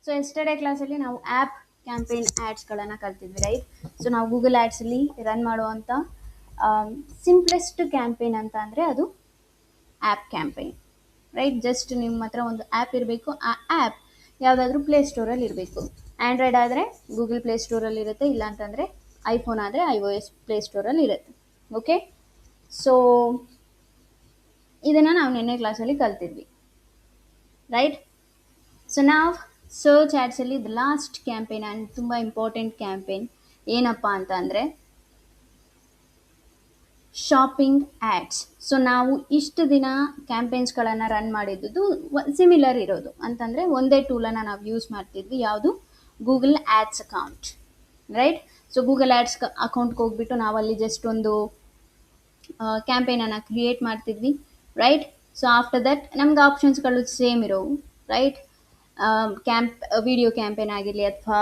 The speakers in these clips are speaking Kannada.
ಸೊ ಎಸ್ಟರ್ಡೇ ಕ್ಲಾಸಲ್ಲಿ ನಾವು ಆ್ಯಪ್ ಕ್ಯಾಂಪೇನ್ ಆ್ಯಡ್ಸ್ಗಳನ್ನು ಕಲ್ತಿದ್ವಿ, ರೈಟ್? ಸೊ ನಾವು ಗೂಗಲ್ ಆ್ಯಡ್ಸಲ್ಲಿ ರನ್ ಮಾಡುವಂಥ ಸಿಂಪ್ಲೆಸ್ಟ್ ಕ್ಯಾಂಪೇನ್ ಅಂತ ಅಂದರೆ ಅದು ಆ್ಯಪ್ ಕ್ಯಾಂಪೇನ್, ರೈಟ್? ಜಸ್ಟ್ ನಿಮ್ಮ ಹತ್ರ ಒಂದು ಆ್ಯಪ್ ಇರಬೇಕು. ಆ ಆ್ಯಪ್ ಯಾವುದಾದ್ರೂ ಪ್ಲೇಸ್ಟೋರಲ್ಲಿ ಇರಬೇಕು. ಆ್ಯಂಡ್ರಾಯ್ಡ್ ಆದರೆ ಗೂಗಲ್ ಪ್ಲೇಸ್ಟೋರಲ್ಲಿ ಇರುತ್ತೆ, ಇಲ್ಲಾಂತಂದರೆ ಐಫೋನ್ ಆದರೆ iOS ಪ್ಲೇಸ್ಟೋರಲ್ಲಿ ಇರುತ್ತೆ. ಓಕೆ, ಸೊ ಇದನ್ನು ನಾವು ನಿನ್ನೆ ಕ್ಲಾಸಲ್ಲಿ ಕಲ್ತಿದ್ವಿ, ರೈಟ್? ಸೊ ನಾವು ಸರ್ಚ್ ಆ್ಯಡ್ಸಲ್ಲಿ ದ ಲಾಸ್ಟ್ ಕ್ಯಾಂಪೇನ್ ಆ್ಯಂಡ್ ತುಂಬ ಇಂಪಾರ್ಟೆಂಟ್ ಕ್ಯಾಂಪೇನ್ ಏನಪ್ಪ ಅಂತ ಅಂದರೆ ಶಾಪಿಂಗ್ ಆ್ಯಡ್ಸ್. ಸೊ ನಾವು ಇಷ್ಟು ದಿನ ಕ್ಯಾಂಪೇನ್ಸ್ಗಳನ್ನು ರನ್ ಮಾಡಿದ್ದು ಸಿಮಿಲರ್ ಇರೋದು ಅಂತಂದರೆ ಒಂದೇ ಟೂಲನ್ನು ನಾವು ಯೂಸ್ ಮಾಡ್ತಿದ್ವಿ. ಯಾವುದು? Google ads account, right? So Google ads ಅಕೌಂಟ್ಗೆ ಹೋಗ್ಬಿಟ್ಟು ನಾವಲ್ಲಿ ಜಸ್ಟ್ ಒಂದು ಕ್ಯಾಂಪೇನನ್ನು ಕ್ರಿಯೇಟ್ ಮಾಡ್ತಿದ್ವಿ, ರೈಟ್? ಸೊ ಆಫ್ಟರ್ ದಟ್ ನಮ್ಗೆ ಆಪ್ಷನ್ಸ್ಗಳು ಸೇಮ್ ಇರೋವು, ರೈಟ್? ವಿಡಿಯೋ ಕ್ಯಾಂಪೇನ್ ಆಗಿರಲಿ ಅಥವಾ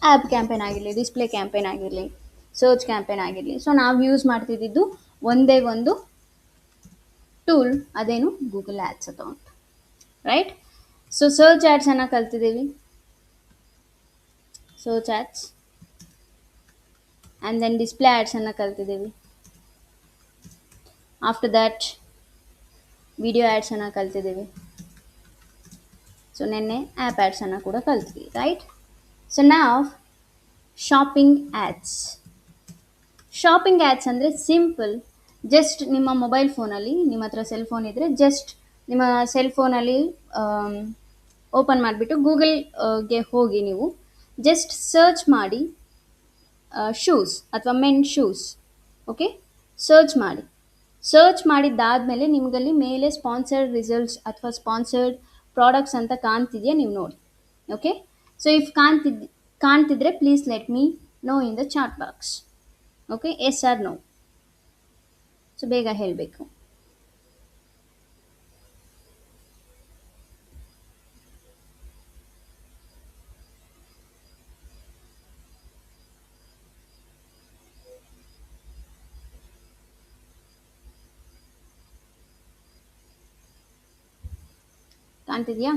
ಆ್ಯಪ್ ಕ್ಯಾಂಪೇನ್ ಆಗಿರಲಿ, ಡಿಸ್ಪ್ಲೇ ಕ್ಯಾಂಪೇನ್ ಆಗಿರಲಿ, ಸರ್ಚ್ ಕ್ಯಾಂಪೇನ್ ಆಗಿರಲಿ. ಸೊ ನಾವು ಯೂಸ್ ಮಾಡ್ತಿದ್ದು ಒಂದೇ ಒಂದು ಟೂಲ್, ಅದೇನು? Google ads account, right? So search ಆ್ಯಡ್ಸನ್ನು ಕಲ್ತಿದ್ದೀವಿ, search ads, and then display ಆ್ಯಡ್ಸನ್ನು ಕಲ್ತಿದ್ದೀವಿ. ಆಫ್ಟರ್ ದ್ಯಾಟ್ ವಿಡಿಯೋ ಆ್ಯಡ್ಸನ್ನು ಕಲ್ತಿದ್ದೀವಿ. ಸೊ ನಿನ್ನೆ ಆ್ಯಪ್ ಆ್ಯಡ್ಸನ್ನು ಕೂಡ ಕಲ್ತಿದ್ವಿ, ರೈಟ್? ಸೊ ನಾವು ಶಾಪಿಂಗ್ ಆ್ಯಡ್ಸ್. ಶಾಪಿಂಗ್ ಆ್ಯಡ್ಸ್ ಅಂದರೆ ಸಿಂಪಲ್, ಜಸ್ಟ್ ನಿಮ್ಮ ಮೊಬೈಲ್ ಫೋನಲ್ಲಿ, ನಿಮ್ಮ ಹತ್ರ ಸೆಲ್ ಫೋನ್ ಇದ್ದರೆ ಜಸ್ಟ್ ನಿಮ್ಮ ಸೆಲ್ ಫೋನಲ್ಲಿ ಓಪನ್ ಮಾಡಿಬಿಟ್ಟು ಗೂಗಲ್ಗೆ ಹೋಗಿ ನೀವು ಜಸ್ಟ್ ಸರ್ಚ್ ಮಾಡಿ ಶೂಸ್ ಅಥವಾ ಮೆನ್ ಶೂಸ್. ಓಕೆ, ಸರ್ಚ್ ಮಾಡಿದ್ದಾದಮೇಲೆ ನಿಮಗಲ್ಲಿ ಮೇಲೆ ಸ್ಪಾನ್ಸರ್ಡ್ ರಿಸಲ್ಟ್ಸ್ ಅಥವಾ ಸ್ಪಾನ್ಸರ್ಡ್ ಪ್ರಾಡಕ್ಟ್ಸ್ ಅಂತ ಕಾಣ್ತಿದೆಯಾ, ನೀವು ನೋಡಿ. ಓಕೆ, ಸೊ ಇಫ್ ಕಾಣ್ತಿದ್ರೆ please let me know in the chat box. Okay, yes or no. So ಬೇಗ ಹೇಳಬೇಕು. ಕಾಣ್ತಿದೆಯಾ?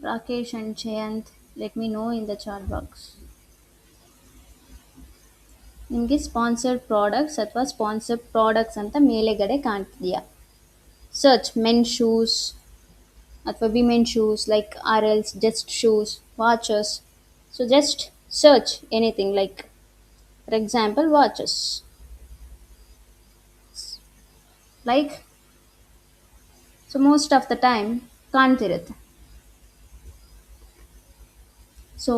Rakesh and Jayant, let me know in the chat box. ನಿಮಗೆ ಸ್ಪಾನ್ಸರ್ಡ್ ಪ್ರಾಡಕ್ಟ್ಸ್ ಅಥವಾ ಸ್ಪಾನ್ಸರ್ಡ್ ಪ್ರಾಡಕ್ಟ್ಸ್ ಅಂತ ಮೇಲೆಗಡೆ ಕಾಣ್ತಿದೆಯಾ? ಸರ್ಚ್ ಮೆನ್ ಶೂಸ್ ಅಥವಾ women shoes, like or else just shoes, watches. So just search anything, like for example watches, like. So most of the time ಕಾಣ್ತಿರುತ್ತೆ. ಸೊ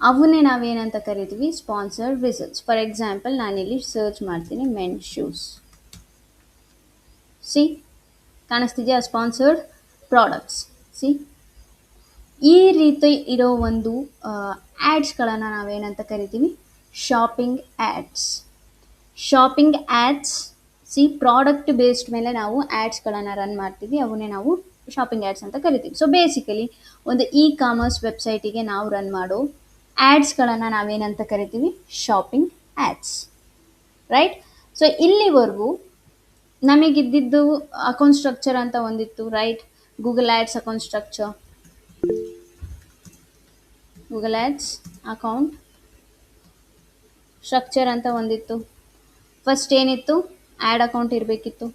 ಅವನ್ನೇ ನಾವೇನಂತ ಕರಿತೀವಿ? Sponsored results. ಫಾರ್ ಎಕ್ಸಾಂಪಲ್ ನಾನಿಲ್ಲಿ ಸರ್ಚ್ ಮಾಡ್ತೀನಿ ಮೆನ್ ಶೂಸ್. ಸಿ, ಕಾಣಿಸ್ತಿದೆಯಾ? Sponsored products. ಸಿ, ಈ ರೀತಿ ಇರೋ ಒಂದು ಆ್ಯಡ್ಸ್ಗಳನ್ನು ನಾವೇನಂತ ಕರಿತೀವಿ? Shopping ads. Shopping ads, see, product based ಮೇಲೆ ನಾವು ಆ್ಯಡ್ಸ್ಗಳನ್ನು ರನ್ ಮಾಡ್ತೀವಿ, ಅವನ್ನೇ ನಾವು ಶಾಪಿಂಗ್ ಆ್ಯಡ್ಸ್ ಅಂತ ಕರಿತೀವಿ. ಸೊ ಬೇಸಿಕಲಿ ಒಂದು ಕಾಮರ್ಸ್ ವೆಬ್ಸೈಟಿಗೆ ನಾವು ರನ್ ಮಾಡೋ ಆ್ಯಡ್ಸ್ಗಳನ್ನು ನಾವೇನಂತ ಕರಿತೀವಿ? Shopping ads, right? ಸೊ ಇಲ್ಲಿವರೆಗೂ ನಮಗಿದ್ದಿದ್ದು ಅಕೌಂಟ್ ಸ್ಟ್ರಕ್ಚರ್ ಅಂತ ಒಂದಿತ್ತು, right? Google ads account structure, Google ads account structure ಅಂತ ಒಂದಿತ್ತು. ಫಸ್ಟ್ ಏನಿತ್ತು? ಆ್ಯಡ್ ಅಕೌಂಟ್ ಇರಬೇಕಿತ್ತು,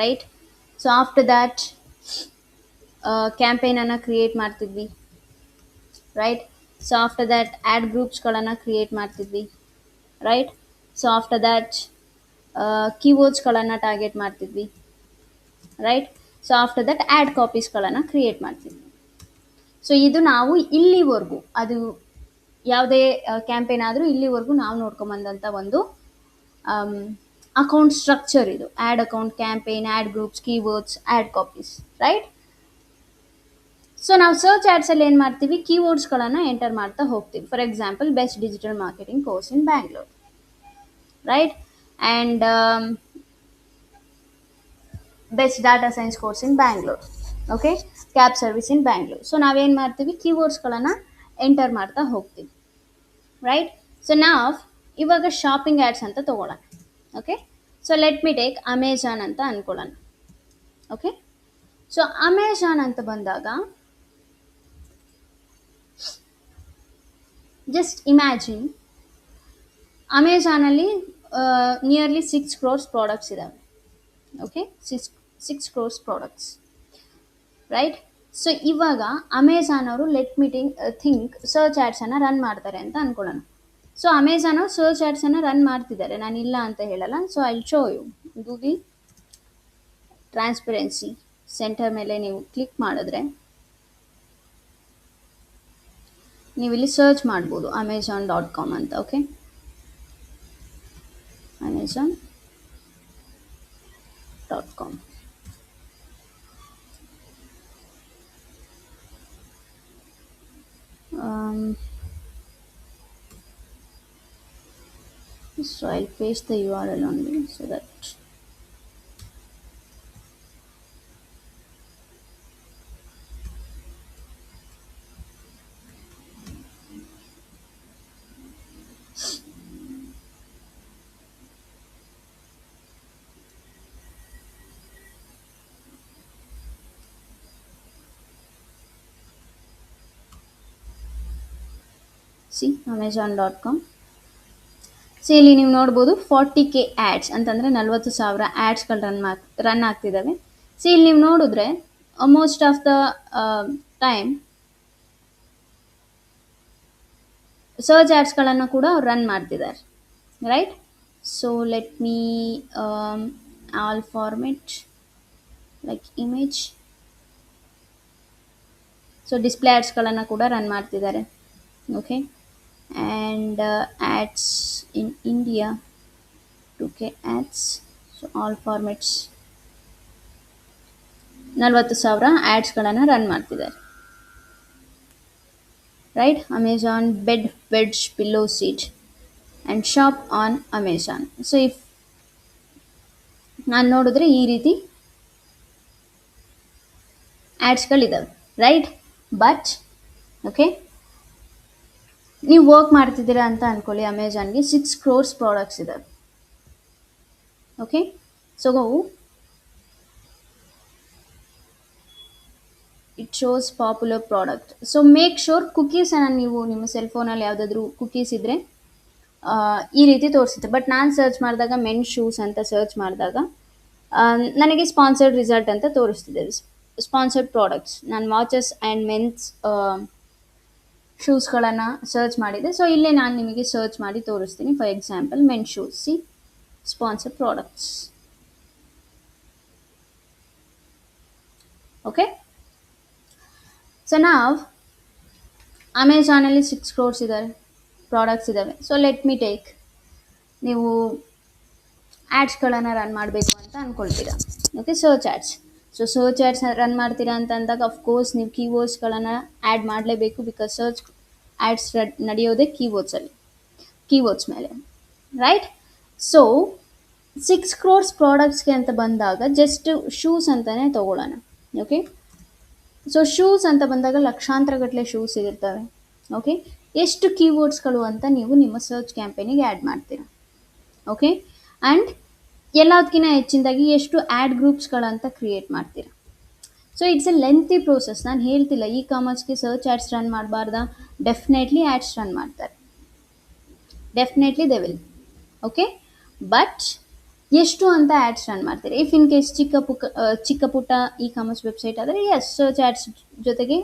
ರೈಟ್? ಸೊ ಆಫ್ಟರ್ ದ್ಯಾಟ್ ಕ್ಯಾಂಪೇನನ್ನು ಕ್ರಿಯೇಟ್ ಮಾಡ್ತಿದ್ವಿ, right? So after that ad ಗ್ರೂಪ್ಸ್ಗಳನ್ನು ಕ್ರಿಯೇಟ್ ಮಾಡ್ತಿದ್ವಿ, ರೈಟ್? ಸೊ ಆಫ್ಟರ್ ದ್ಯಾಟ್ ಕೀವರ್ಡ್ಸ್ಗಳನ್ನು ಟಾರ್ಗೆಟ್ ಮಾಡ್ತಿದ್ವಿ, right? So after that ad ಕಾಪೀಸ್ಗಳನ್ನು ಕ್ರಿಯೇಟ್ ಮಾಡ್ತಿದ್ವಿ. ಸೊ ಇದು ನಾವು ಇಲ್ಲಿವರೆಗೂ, ಅದು ಯಾವುದೇ ಕ್ಯಾಂಪೇನ್ ಆದರೂ ಇಲ್ಲಿವರೆಗೂ ನಾವು ನೋಡ್ಕೊಂಬಂದಂಥ ಒಂದು ಅಕೌಂಟ್ ಸ್ಟ್ರಕ್ಚರ್ ಇದು. Add account, campaign, add groups, keywords, add copies, right? So ನಾವು ಸರ್ಚ್ ಆ್ಯಡ್ಸಲ್ಲಿ ಏನು ಮಾಡ್ತೀವಿ? ಕೀವರ್ಡ್ಸ್ಗಳನ್ನು ಎಂಟರ್ ಮಾಡ್ತಾ ಹೋಗ್ತೀವಿ. For example best digital marketing course in Bangalore. right? And best data science course in Bangalore. Okay, cab service in Bangalore. So ನಾವೇನು ಮಾಡ್ತೀವಿ, ಕೀವರ್ಡ್ಸ್ಗಳನ್ನು ಎಂಟರ್ ಮಾಡ್ತಾ ಹೋಗ್ತೀವಿ, ರೈಟ್? ಸೊ ನಾವು ಇವಾಗ ಶಾಪಿಂಗ್ ಆ್ಯಡ್ಸ್ ಅಂತ ತೊಗೊಳ್ಳೋಣ. Okay, so let me take Amazon ಅಂತ ಅಂದ್ಕೊಳ್ಳೋಣ. ಓಕೆ, ಸೊ ಅಮೆಜಾನ್ ಅಂತ ಬಂದಾಗ ಜಸ್ಟ್ ಇಮ್ಯಾಜಿನ್, ಅಮೆಜಾನಲ್ಲಿ ನಿಯರ್ಲಿ 6 crores ಪ್ರಾಡಕ್ಟ್ಸ್ ಇದ್ದಾವೆ. Okay, six crores products, right? So ಇವಾಗ ಅಮೆಜಾನ್ ಅವರು ಲೆಟ್ ಮೀಟಿಂಗ್ ಥಿಂಕ್ ಸರ್ಚ್ ಆ್ಯಡ್ಸನ್ನು ರನ್ ಮಾಡ್ತಾರೆ ಅಂತ ಅಂದ್ಕೊಳ್ಳೋಣ. ಸೊ ಅಮೆಜಾನ್ ಅವರು ಸರ್ಚ್ ಆ್ಯಡ್ಸನ್ನು ರನ್ ಮಾಡ್ತಿದ್ದಾರೆ, ನಾನು ಇಲ್ಲ ಅಂತ ಹೇಳಲ್ಲ. So I show you Google transparency centre ಮೇಲೆ ನೀವು ಕ್ಲಿಕ್ ಮಾಡಿದ್ರೆ ನೀವು ಇಲ್ಲಿ ಸರ್ಚ್ ಮಾಡ್ಬೋದು amazon.com ಅಂತ. Okay, amazon.com. So I'll paste the URL only so that see amazon.com. So ಇಲ್ಲಿ ನೀವು ನೋಡ್ಬೋದು 40K ಆ್ಯಡ್ಸ್ ಅಂತಂದರೆ 40,000 ಆ್ಯಡ್ಸ್ಗಳು ರನ್ ಆಗ್ತಿದ್ದಾವೆ. ಸೊ ಇಲ್ಲಿ ನೀವು ನೋಡಿದ್ರೆ most of the time search ಆ್ಯಡ್ಸ್ಗಳನ್ನು ಕೂಡ ಅವ್ರು ರನ್ ಮಾಡ್ತಿದ್ದಾರೆ, right? So let me all format like image. So display ಆ್ಯಡ್ಸ್ಗಳನ್ನು ಕೂಡ ರನ್ ಮಾಡ್ತಿದ್ದಾರೆ. Okay, and ads in India, 2K ads. So all formats 40,000 ಆ್ಯಡ್ಸ್ಗಳನ್ನು ರನ್ ಮಾಡ್ತಿದ್ದಾರೆ, right? Amazon beds pillow seat and shop on Amazon. So if ನಾನು ನೋಡಿದ್ರೆ ಈ ರೀತಿ ಆ್ಯಡ್ಸ್ಗಳಿದ್ದಾವೆ, ರೈಟ್? ಬಟ್ ಓಕೆ, ನೀವು ವರ್ಕ್ ಮಾಡ್ತಿದ್ದೀರಾ ಅಂತ ಅಂದ್ಕೊಳ್ಳಿ, ಅಮೆಜಾನ್ಗೆ 6 crores ಪ್ರಾಡಕ್ಟ್ಸ್ ಇದ್ದಾವೆ. Okay, so it shows popular product. So make sure ಕುಕೀಸನ್ನು ನೀವು ನಿಮ್ಮ ಸೆಲ್ ಫೋನಲ್ಲಿ ಯಾವುದಾದ್ರೂ ಕುಕೀಸ್ ಇದ್ದರೆ ಈ ರೀತಿ ತೋರಿಸುತ್ತೆ. ಬಟ್ ನಾನು ಸರ್ಚ್ ಮಾಡಿದಾಗ ಮೆನ್ ಶೂಸ್ ಅಂತ ಸರ್ಚ್ ಮಾಡಿದಾಗ ನನಗೆ ಸ್ಪಾನ್ಸರ್ಡ್ ರಿಸಲ್ಟ್ ಅಂತ ತೋರಿಸ್ತಿದೆ, ಸ್ಪಾನ್ಸರ್ಡ್ ಪ್ರಾಡಕ್ಟ್ಸ್. ನಾನು ವಾಚಸ್ ಆ್ಯಂಡ್ ಮೆನ್ಸ್ ಶೂಸ್ಗಳನ್ನು ಸರ್ಚ್ ಮಾಡಿದೆ. ಸೊ ಇಲ್ಲೇ ನಾನು ನಿಮಗೆ ಸರ್ಚ್ ಮಾಡಿ ತೋರಿಸ್ತೀನಿ. For example men shoes, see sponsor products. Okay, so ನಾವು ಅಮೆಜಾನಲ್ಲಿ 6 crores ಇದ್ದಾರೆ, ಪ್ರಾಡಕ್ಟ್ಸ್ ಇದ್ದಾವೆ. ಸೊ ಲೆಟ್ ಮಿ ಟೇಕ್, ನೀವು ಆ್ಯಡ್ಸ್ಗಳನ್ನು ರನ್ ಮಾಡಬೇಕು ಅಂತ ಅಂದ್ಕೊಳ್ತೀರಾ. Okay, search ads. So search ads run ಮಾಡ್ತೀರಾ ಅಂತ ಅಂದಾಗ ಅಫ್ಕೋರ್ಸ್ ನೀವು ಕೀವರ್ಡ್ಸ್ಗಳನ್ನು ಆ್ಯಡ್ ಮಾಡಲೇಬೇಕು, ಬಿಕಾಸ್ ಸರ್ಚ್ ಆ್ಯಡ್ಸ್ ನಡೆಯೋದೇ ಕೀವರ್ಡ್ಸ್ ಮೇಲೆ, ರೈಟ್? ಸೊ 6 crores ಪ್ರಾಡಕ್ಟ್ಸ್ಗೆ ಅಂತ ಬಂದಾಗ ಜಸ್ಟ್ ಶೂಸ್ ಅಂತಲೇ ತೊಗೊಳ್ಳೋಣ. ಓಕೆ, ಸೊ ಶೂಸ್ ಅಂತ ಬಂದಾಗ ಲಕ್ಷಾಂತರ ಗಟ್ಟಲೆ ಶೂಸ್ ಇರ್ತವೆ. ಓಕೆ, ಎಷ್ಟು ಕೀವರ್ಡ್ಸ್ಗಳು ಅಂತ ನೀವು ನಿಮ್ಮ ಸರ್ಚ್ ಕ್ಯಾಂಪೇನಿಗೆ ಆ್ಯಡ್ ಮಾಡ್ತೀರಾ. ಓಕೆ, ಆ್ಯಂಡ್ ಎಲ್ಲದಕ್ಕಿಂತ ಹೆಚ್ಚಿನದಾಗಿ ಎಷ್ಟು ಆ್ಯಡ್ ಗ್ರೂಪ್ಸ್ಗಳಂತ ಕ್ರಿಯೇಟ್ ಮಾಡ್ತೀರಾ. So it's a lengthy process. ನಾನು ಹೇಳ್ತಿಲ್ಲ ಇ ಕಾಮರ್ಸ್ಗೆ ಸರ್ಚ್ ಆ್ಯಡ್ಸ್ ರನ್ ಮಾಡಬಾರ್ದಾ, ಡೆಫಿನೆಟ್ಲಿ ಆ್ಯಡ್ಸ್ ರನ್ ಮಾಡ್ತಾರೆ, definitely they will. Okay, but ಎಷ್ಟು ಅಂತ ಆ್ಯಡ್ಸ್ ರನ್ ಮಾಡ್ತೀರಿ? ಇಫ್ ಇನ್ ಕೇಸ್ ಚಿಕ್ಕ ಪುಟ್ಟ ಇ ಕಾಮರ್ಸ್ ವೆಬ್ಸೈಟ್ ಆದರೆ ಎಸ್, ಸರ್ಚ್ ಆ್ಯಡ್ಸ್ ಜೊತೆಗೆ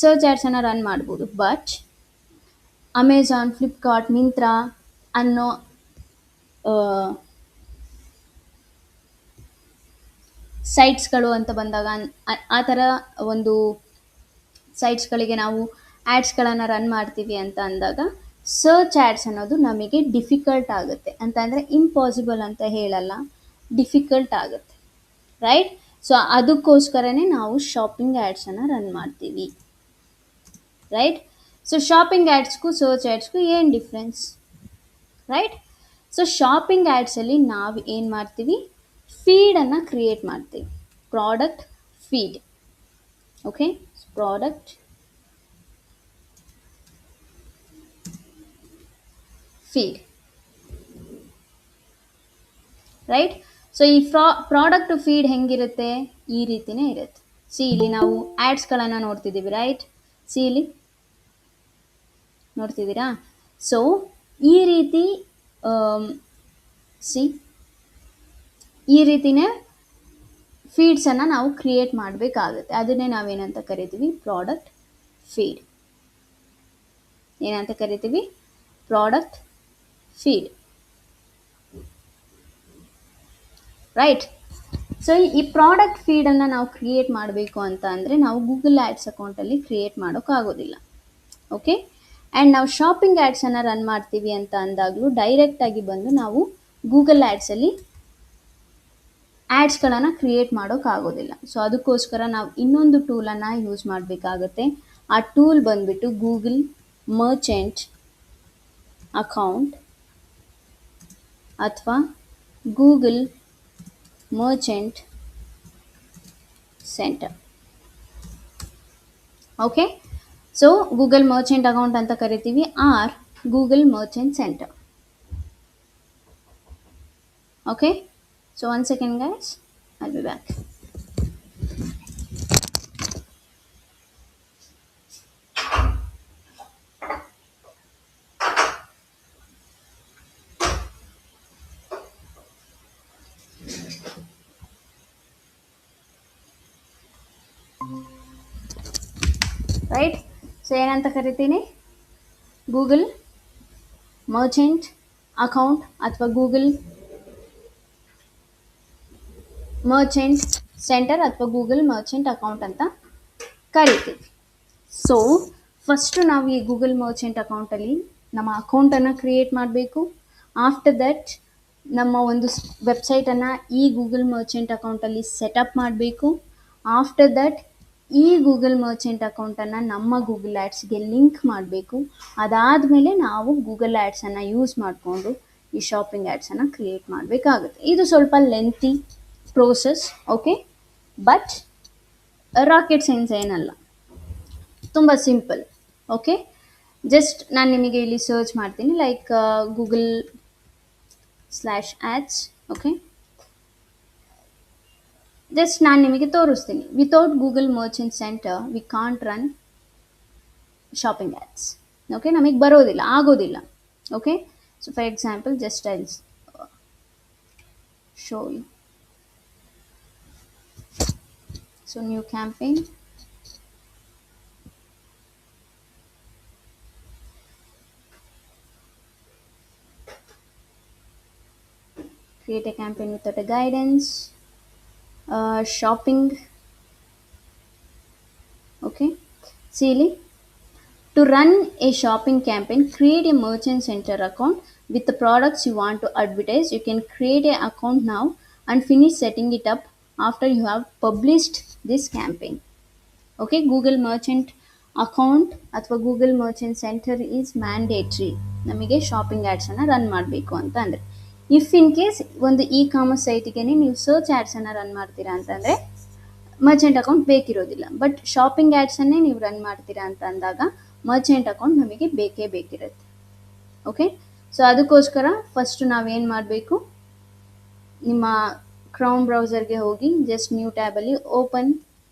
ಸರ್ಚ್ ಆ್ಯಡ್ಸನ್ನು ರನ್ ಮಾಡ್ಬೋದು. ಬಟ್ ಅಮೆಜಾನ್, ಫ್ಲಿಪ್ಕಾರ್ಟ್, ಮಿಂತ್ರಾ ಅನ್ನೋ ಸೈಟ್ಸ್ಗಳು ಅಂತ ಬಂದಾಗ ಆ ಥರ ಒಂದು ಸೈಟ್ಸ್ಗಳಿಗೆ ನಾವು ಆ್ಯಡ್ಸ್ಗಳನ್ನು ರನ್ ಮಾಡ್ತೀವಿ ಅಂತ ಅಂದಾಗ ಸರ್ಚ್ ಆ್ಯಡ್ಸ್ ಅನ್ನೋದು ನಮಗೆ ಡಿಫಿಕಲ್ಟ್ ಆಗುತ್ತೆ. ಅಂತ ಅಂದರೆ ಇಂಪಾಸಿಬಲ್ ಅಂತ ಹೇಳಲ್ಲ, ಡಿಫಿಕಲ್ಟ್ ಆಗುತ್ತೆ, ರೈಟ್? ಸೊ ಅದಕ್ಕೋಸ್ಕರನೇ ನಾವು ಶಾಪಿಂಗ್ ಆ್ಯಡ್ಸನ್ನು ರನ್ ಮಾಡ್ತೀವಿ, ರೈಟ್? ಸೊ ಶಾಪಿಂಗ್ ಆ್ಯಡ್ಸ್ಗೂ ಸರ್ಚ್ ಆ್ಯಡ್ಸ್ಗೂ ಏನು ಡಿಫ್ರೆನ್ಸ್, ರೈಟ್? ಸೊ ಶಾಪಿಂಗ್ ಆ್ಯಡ್ಸಲ್ಲಿ ನಾವು ಏನು ಮಾಡ್ತೀವಿ, ಫೀಡನ್ನು ಕ್ರಿಯೇಟ್ ಮಾಡ್ತೀವಿ, product feed. Okay, product feed, right. So ಈ ಪ್ರಾಡಕ್ಟ್ ಫೀಡ್ ಹೆಂಗಿರುತ್ತೆ, ಈ ರೀತಿನೇ ಇರುತ್ತೆ. ಸಿ ಇಲ್ಲಿ ನಾವು ಆ್ಯಡ್ಸ್ಗಳನ್ನು ನೋಡ್ತಿದ್ದೀವಿ, ರೈಟ್. ಸಿ ಇಲ್ಲಿ ನೋಡ್ತಿದ್ದೀರಾ. ಸೊ ಈ ರೀತಿ ಸಿ ಈ ರೀತಿನೇ ಫೀಡ್ಸನ್ನು ನಾವು ಕ್ರಿಯೇಟ್ ಮಾಡಬೇಕಾಗುತ್ತೆ. ಅದನ್ನೇ ನಾವೇನಂತ ಕರಿತೀವಿ, ಪ್ರಾಡಕ್ಟ್ ಫೀಡ್. ಏನಂತ ಕರಿತೀವಿ, ಪ್ರಾಡಕ್ಟ್ ಫೀಡ್, ರೈಟ್. ಸೊ ಈ ಪ್ರಾಡಕ್ಟ್ ಫೀಡನ್ನು ನಾವು ಕ್ರಿಯೇಟ್ ಮಾಡಬೇಕು ಅಂತ ಅಂದರೆ ನಾವು ಗೂಗಲ್ ಆ್ಯಡ್ಸ್ ಅಕೌಂಟಲ್ಲಿ ಕ್ರಿಯೇಟ್ ಮಾಡೋಕ್ಕಾಗೋದಿಲ್ಲ. ಓಕೆ, ಆ್ಯಂಡ್ ನಾವು ಶಾಪಿಂಗ್ ಆ್ಯಡ್ಸನ್ನು ರನ್ ಮಾಡ್ತೀವಿ ಅಂತ ಅಂದಾಗಲೂ ಡೈರೆಕ್ಟಾಗಿ ಬಂದು ನಾವು ಗೂಗಲ್ ಆ್ಯಡ್ಸಲ್ಲಿ ಆ್ಯಡ್ಸ್ಗಳನ್ನು ಕ್ರಿಯೇಟ್ ಮಾಡೋಕ್ಕಾಗೋದಿಲ್ಲ. ಸೊ ಅದಕ್ಕೋಸ್ಕರ ನಾವು ಇನ್ನೊಂದು ಟೂಲನ್ನು ಯೂಸ್ ಮಾಡಬೇಕಾಗುತ್ತೆ. ಆ ಟೂಲ್ ಬಂದುಬಿಟ್ಟು ಗೂಗಲ್ ಮರ್ಚೆಂಟ್ ಅಕೌಂಟ್ ಅಥವಾ Google merchant centre. Okay, so Google merchant account ಅಂತ ಕರಿತೀವಿ, R Google merchant centre. Okay, so 1 second guys, I'll be back. Right. So ಏನಂತ ಕರಿತೀನಿ, ಗೂಗಲ್ ಮರ್ಚೆಂಟ್ ಅಕೌಂಟ್ ಅಥವಾ ಗೂಗಲ್ ಮರ್ಚೆಂಟ್ ಸೆಂಟರ್ ಅಥವಾ ಗೂಗಲ್ ಮರ್ಚೆಂಟ್ ಅಕೌಂಟ್ ಅಂತ ಕರಿತೀವಿ. ಸೊ ಫಸ್ಟು ನಾವು ಈ ಗೂಗಲ್ ಮರ್ಚೆಂಟ್ ಅಕೌಂಟಲ್ಲಿ ನಮ್ಮ ಅಕೌಂಟನ್ನು ಕ್ರಿಯೇಟ್ ಮಾಡಬೇಕು. ಆಫ್ಟರ್ ದಟ್ ನಮ್ಮ ಒಂದು ವೆಬ್ಸೈಟನ್ನು ಈ ಗೂಗಲ್ ಮರ್ಚೆಂಟ್ ಅಕೌಂಟಲ್ಲಿ ಸೆಟಪ್ ಮಾಡಬೇಕು. ಆಫ್ಟರ್ ದಟ್ ಈ ಗೂಗಲ್ ಮರ್ಚೆಂಟ್ ಅಕೌಂಟನ್ನು ನಮ್ಮ ಗೂಗಲ್ ಆ್ಯಡ್ಸ್ಗೆ ಲಿಂಕ್ ಮಾಡಬೇಕು. ಅದಾದಮೇಲೆ ನಾವು ಗೂಗಲ್ ಆ್ಯಡ್ಸನ್ನು ಯೂಸ್ ಮಾಡಿಕೊಂಡು ಈ ಶಾಪಿಂಗ್ ಆ್ಯಡ್ಸನ್ನು ಕ್ರಿಯೇಟ್ ಮಾಡಬೇಕಾಗುತ್ತೆ. ಇದು ಸ್ವಲ್ಪ lengthy process, okay, but rocket science ಏನಲ್ಲ, ತುಂಬ ಸಿಂಪಲ್. ಓಕೆ, ಜಸ್ಟ್ ನಾನು ನಿಮಗೆ ಇಲ್ಲಿ ಸರ್ಚ್ ಮಾಡ್ತೀನಿ, ಲೈಕ್ google/ads. ಓಕೆ, ಜಸ್ಟ್ ನಾನು ನಿಮಗೆ ತೋರಿಸ್ತೀನಿ. Without Google merchant center we can't run shopping ads. Okay, ನಮಗೆ ಬರೋದಿಲ್ಲ, ಆಗೋದಿಲ್ಲ. Okay, so for example just I show you. So new campaign, create a campaign without a guidance, shopping. Okay, see, to run a shopping campaign, create a merchant center account with the products you want to advertise. You can create an account now and finish setting it up after you have published this campaign. Okay, Google merchant account ಅಥವಾ Google merchant centre is mandatory ನಮಗೆ ಶಾಪಿಂಗ್ ಆ್ಯಡ್ಸನ್ನು ರನ್ ಮಾಡಬೇಕು ಅಂತ ಅಂದರೆ. ಇಫ್ ಇನ್ ಕೇಸ್ ಒಂದು ಇ ಕಾಮರ್ಸ್ ಸೈಟಿಗೆ ನೀವು ಸರ್ಚ್ ಆ್ಯಡ್ಸನ್ನು ರನ್ ಮಾಡ್ತೀರಾ ಅಂತಂದರೆ ಮರ್ಚೆಂಟ್ ಅಕೌಂಟ್ ಬೇಕಿರೋದಿಲ್ಲ. ಬಟ್ ಶಾಪಿಂಗ್ ಆ್ಯಡ್ಸನ್ನೇ ನೀವು ರನ್ ಮಾಡ್ತೀರಾ ಅಂತ ಅಂದಾಗ ಮರ್ಚೆಂಟ್ ಅಕೌಂಟ್ ನಮಗೆ ಬೇಕೇ ಬೇಕಿರುತ್ತೆ. ಓಕೆ, ಸೊ ಅದಕ್ಕೋಸ್ಕರ ಫಸ್ಟು ನಾವೇನು ಮಾಡಬೇಕು, ನಿಮ್ಮ ಕ್ರೌಮ್ ಬ್ರೌಸರ್ಗೆ ಹೋಗಿ ಜಸ್ಟ್ ನ್ಯೂ ಟ್ಯಾಬಲ್ಲಿ ಓಪನ್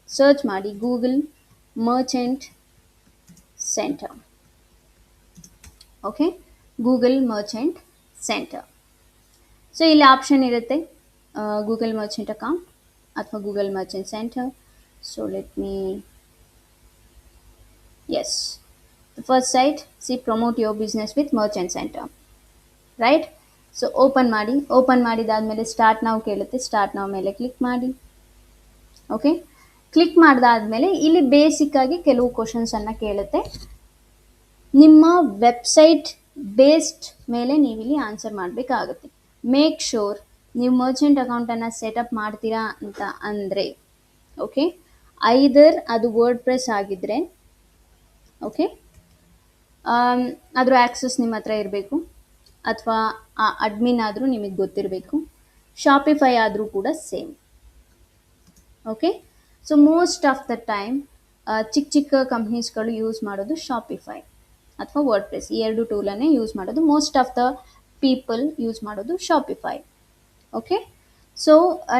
ಸರ್ಚ್ ಮಾಡಿ Google merchant centre. Okay, Google merchant center. So ಇಲ್ಲಿ ಆಪ್ಷನ್ ಇರುತ್ತೆ ಗೂಗಲ್ ಮರ್ಚೆಂಟ್ ಅಕೌಂಟ್ ಅಥವಾ Google merchant center. So let me, yes, the first site, see promote your business with merchant center, right. So open ಮಾಡಿ. ಓಪನ್ ಮಾಡಿದಾದಮೇಲೆ ಸ್ಟಾರ್ಟ್ ನಾವು ಕೇಳುತ್ತೆ, ಸ್ಟಾರ್ಟ್ ನಾವು ಮೇಲೆ ಕ್ಲಿಕ್ ಮಾಡಿ. ಓಕೆ, ಕ್ಲಿಕ್ ಮಾಡಿದಾದ್ಮೇಲೆ ಇಲ್ಲಿ ಬೇಸಿಕ್ಕಾಗಿ ಕೆಲವು ಕ್ವಶನ್ಸನ್ನು ಕೇಳುತ್ತೆ. ನಿಮ್ಮ ವೆಬ್ಸೈಟ್ ಬೇಸ್ಡ್ ಮೇಲೆ ನೀವಿಲ್ಲಿ ಆನ್ಸರ್ ಮಾಡಬೇಕಾಗುತ್ತೆ. ಮೇಕ್ ಶೋರ್ ನೀವು ಮರ್ಚೆಂಟ್ ಅಕೌಂಟನ್ನು ಸೆಟಪ್ ಮಾಡ್ತೀರಾ ಅಂತ ಅಂದರೆ, ಓಕೆ, ಐದರ್ ಅದು ವರ್ಡ್ ಪ್ರೆಸ್ ಆಗಿದ್ದರೆ, ಓಕೆ, ಅದರ ಆ್ಯಕ್ಸಸ್ ನಿಮ್ಮ ಹತ್ರ ಇರಬೇಕು. ಅಥವಾ ಆ ಅಡ್ಮಿನ್ ಆದರೂ ನಿಮಗೆ ಗೊತ್ತಿರಬೇಕು. ಶಾಪಿಫೈ ಆದರೂ ಕೂಡ same. Okay, so most of the time ಚಿಕ್ಕ ಚಿಕ್ಕ ಕಂಪ್ನೀಸ್ಗಳು ಯೂಸ್ ಮಾಡೋದು ಶಾಪಿಫೈ ಅಥವಾ ವರ್ಡ್ ಪ್ರೆಸ್, ಈ ಎರಡು ಟೂಲನ್ನೇ ಯೂಸ್ ಮಾಡೋದು. Most of the people use ಮಾಡೋದು ಶಾಪಿಫೈ. ಓಕೆ, ಸೊ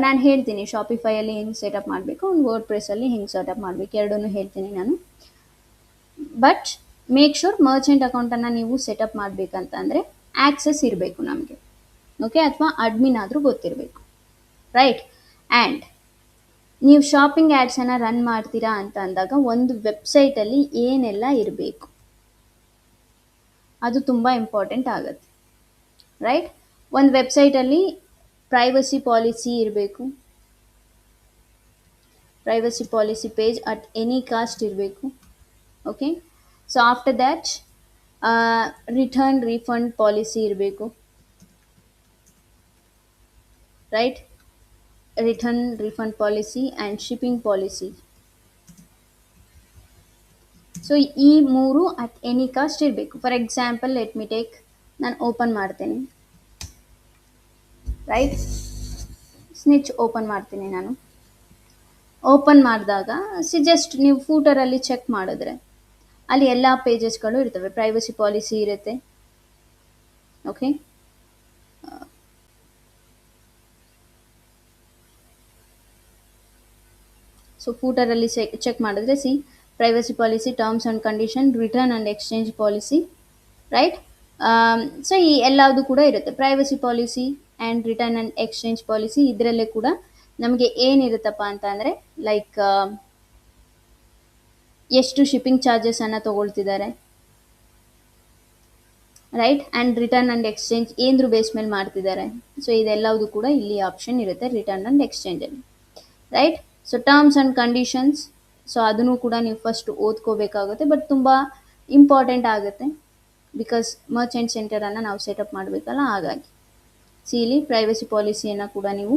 ನಾನು ಹೇಳ್ತೀನಿ ಶಾಪಿಫೈಯಲ್ಲಿ ಹೆಂಗೆ ಸೆಟಪ್ ಮಾಡಬೇಕು, ಒಂದು ವರ್ಡ್ ಪ್ರೆಸ್ಸಲ್ಲಿ ಹೆಂಗೆ ಸೆಟಪ್ ಮಾಡಬೇಕು, ಎರಡನ್ನೂ ಹೇಳ್ತೀನಿ ನಾನು. ಬಟ್ ಮೇಕ್ ಶೂರ್ ಮರ್ಚೆಂಟ್ ಅಕೌಂಟನ್ನು ನೀವು ಸೆಟಪ್ ಮಾಡಬೇಕಂತಂದರೆ ಆಕ್ಸೆಸ್ ಇರಬೇಕು ನಮಗೆ. ಓಕೆ, ಅಥವಾ ಅಡ್ಮಿನ್ ಆದರೂ ಗೊತ್ತಿರಬೇಕು, ರೈಟ್. ಆ್ಯಂಡ್ ನೀವು ಶಾಪಿಂಗ್ ಆ್ಯಡ್ಸನ್ನು ರನ್ ಮಾಡ್ತೀರಾ ಅಂತ ಅಂದಾಗ ಒಂದು ವೆಬ್ಸೈಟಲ್ಲಿ ಏನೆಲ್ಲ ಇರಬೇಕು ಅದು ತುಂಬ ಇಂಪಾರ್ಟೆಂಟ್ ಆಗುತ್ತೆ, ರೈಟ್. ಒಂದು ವೆಬ್ಸೈಟಲ್ಲಿ ಪ್ರೈವಸಿ ಪಾಲಿಸಿ ಇರಬೇಕು, privacy policy page at any cost ಇರಬೇಕು. Okay, so after that return refund policy ಇರಬೇಕು, right. Return refund policy and shipping policy. So ಈ ಮೂರು ಅಟ್ ಎನಿ ಕಾಸ್ಟ್ ಇರಬೇಕು. For example let me take, ನಾನು ಓಪನ್ ಮಾಡ್ತೇನೆ, ರೈಟ್. ಸ್ನಿಚ್ ಓಪನ್ ಮಾಡ್ತೀನಿ ನಾನು. ಓಪನ್ ಮಾಡಿದಾಗ ಜಸ್ಟ್ ನೀವು ಫೂಟರಲ್ಲಿ ಚೆಕ್ ಮಾಡಿದ್ರೆ ಅಲ್ಲಿ ಎಲ್ಲ ಪೇಜಸ್ಗಳು ಇರ್ತವೆ, ಪ್ರೈವಸಿ ಪಾಲಿಸಿ ಇರುತ್ತೆ. ಓಕೆ, ಸೊ ಫೂಟರಲ್ಲಿ ಚೆಕ್ ಮಾಡಿದ್ರೆ privacy policy, terms and condition, return and exchange policy, right. So ಈ ಎಲ್ಲದು ಕೂಡ ಇರುತ್ತೆ. Privacy policy and return and exchange policy ಇದರಲ್ಲೇ ಕೂಡ ನಮಗೆ ಏನಿರುತ್ತಪ್ಪ ಅಂತ ಅಂದರೆ ಲೈಕ್ ಎಷ್ಟು ಶಿಪ್ಪಿಂಗ್ ಚಾರ್ಜಸನ್ನು ತೊಗೊಳ್ತಿದ್ದಾರೆ, right. And return and exchange ಏನ್ರ ಬೇಸ್ ಮೇಲೆ ಮಾಡ್ತಿದ್ದಾರೆ. ಸೊ ಇದೆಲ್ಲವುದು ಕೂಡ ಇಲ್ಲಿ ಆಪ್ಷನ್ ಇರುತ್ತೆ ರಿಟರ್ನ್ ಆ್ಯಂಡ್ ಎಕ್ಸ್ಚೇಂಜಲ್ಲಿ, right. So terms and conditions, so ಅದನ್ನು ಕೂಡ ನೀವು ಫಸ್ಟ್ ಓದ್ಕೋಬೇಕಾಗುತ್ತೆ. ಬಟ್ ತುಂಬ ಇಂಪಾರ್ಟೆಂಟ್ ಆಗುತ್ತೆ ಬಿಕಾಸ್ ಮರ್ಚೆಂಟ್ ಸೆಂಟರನ್ನು ನಾವು ಸೆಟಪ್ ಮಾಡಬೇಕಲ್ಲ, ಹಾಗಾಗಿ ಇಲ್ಲಿ ಪ್ರೈವಸಿ ಪಾಲಿಸಿಯನ್ನು ಕೂಡ ನೀವು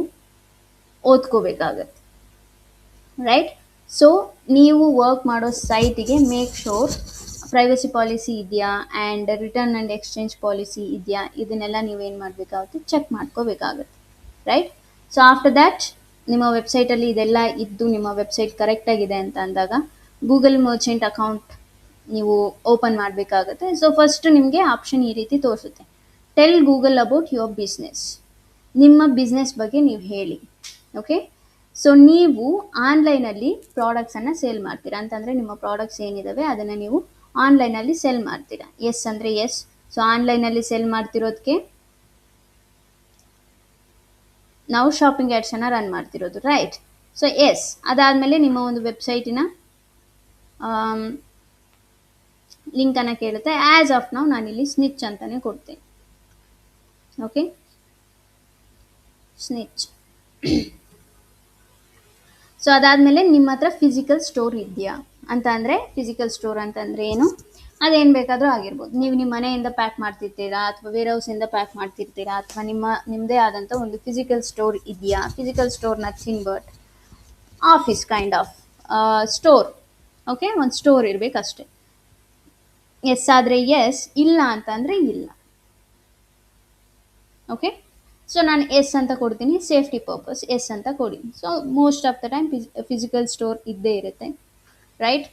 ಓದ್ಕೋಬೇಕಾಗತ್ತೆ, ರೈಟ್. ಸೊ ನೀವು ವರ್ಕ್ ಮಾಡೋ ಸೈಟಿಗೆ ಮೇಕ್ ಶೋರ್ ಪ್ರೈವಸಿ ಪಾಲಿಸಿ ಇದೆಯಾ and return and exchange policy ಇದೆಯಾ, ಇದನ್ನೆಲ್ಲ ನೀವೇನು ಮಾಡಬೇಕಾಗುತ್ತೆ, ಚೆಕ್ ಮಾಡ್ಕೋಬೇಕಾಗುತ್ತೆ, ರೈಟ್. ಸೊ ಆಫ್ಟರ್ ದ್ಯಾಟ್ ನಿಮ್ಮ ವೆಬ್ಸೈಟಲ್ಲಿ ಇದೆಲ್ಲ ಇದ್ದು ನಿಮ್ಮ ವೆಬ್ಸೈಟ್ ಕರೆಕ್ಟಾಗಿದೆ ಅಂತ ಅಂದಾಗ ಗೂಗಲ್ ಮರ್ಚೆಂಟ್ ಅಕೌಂಟ್ ನೀವು ಓಪನ್ ಮಾಡಬೇಕಾಗುತ್ತೆ. ಸೊ ಫಸ್ಟ್ ನಿಮಗೆ ಆಪ್ಷನ್ ಈ ರೀತಿ ತೋರಿಸುತ್ತೆ, tell Google about your business. ನಿಮ್ಮ ಬಿಸ್ನೆಸ್ ಬಗ್ಗೆ ನೀವು ಹೇಳಿ. ಓಕೆ, ಸೊ ನೀವು ಆನ್ಲೈನಲ್ಲಿ ಪ್ರಾಡಕ್ಟ್ಸನ್ನು ಸೇಲ್ ಮಾಡ್ತೀರಾ ಅಂತಂದರೆ ನಿಮ್ಮ ಪ್ರಾಡಕ್ಟ್ಸ್ ಏನಿದ್ದಾವೆ ಅದನ್ನು ನೀವು ಆನ್ಲೈನಲ್ಲಿ ಸೆಲ್ ಮಾಡ್ತೀರಾ. ಎಸ್ ಅಂದರೆ ಎಸ್. ಸೊ ಆನ್ಲೈನಲ್ಲಿ ಸೆಲ್ ಮಾಡ್ತಿರೋದಕ್ಕೆ ನಾವು ಶಾಪಿಂಗ್ ಆ್ಯಡ್ಸನ್ನು ರನ್ ಮಾಡ್ತಿರೋದು, ರೈಟ್. ಸೊ ಎಸ್, ಅದಾದಮೇಲೆ ನಿಮ್ಮ ಒಂದು ವೆಬ್ಸೈಟಿನ ಲಿಂಕನ್ನು ಕೇಳುತ್ತೆ. ಆ್ಯಸ್ ಆಫ್ ನಾವು ನಾನಿಲ್ಲಿ ಸ್ನಿಚ್ ಅಂತಲೇ ಕೊಡ್ತೇನೆ. ಓಕೆ, ಸ್ನಿಚ್. ಸೊ ಅದಾದಮೇಲೆ ನಿಮ್ಮ ಹತ್ರ ಫಿಸಿಕಲ್ ಸ್ಟೋರ್ ಇದೆಯಾ ಅಂತ ಅಂದರೆ, ಫಿಸಿಕಲ್ ಸ್ಟೋರ್ ಅಂತಂದರೆ ಏನು, ಅದೇನು ಬೇಕಾದರೂ ಆಗಿರ್ಬೋದು. ನೀವು ನಿಮ್ಮ ಮನೆಯಿಂದ ಪ್ಯಾಕ್ ಮಾಡ್ತಿರ್ತೀರಾ ಅಥವಾ ವೇರ್ ಹೌಸಿಂದ ಪ್ಯಾಕ್ ಮಾಡ್ತಿರ್ತೀರಾ ಅಥವಾ ನಿಮ್ಮದೇ ಆದಂಥ ಒಂದು ಫಿಸಿಕಲ್ ಸ್ಟೋರ್ ಇದೆಯಾ. Physical store nothing but office kind of store. Okay, ಒಂದು ಸ್ಟೋರ್ ಇರಬೇಕಷ್ಟೆ. ಎಸ್ ಆದರೆ ಎಸ್, ಇಲ್ಲ ಅಂತಂದರೆ ಇಲ್ಲ. ಓಕೆ, ಸೊ ನಾನು ಎಸ್ ಅಂತ ಕೊಡ್ತೀನಿ, ಸೇಫ್ಟಿ ಪರ್ಪಸ್ ಎಸ್ ಅಂತ ಕೊಡಿ. So most of the time physical store ಇದ್ದೇ ಇರುತ್ತೆ, right.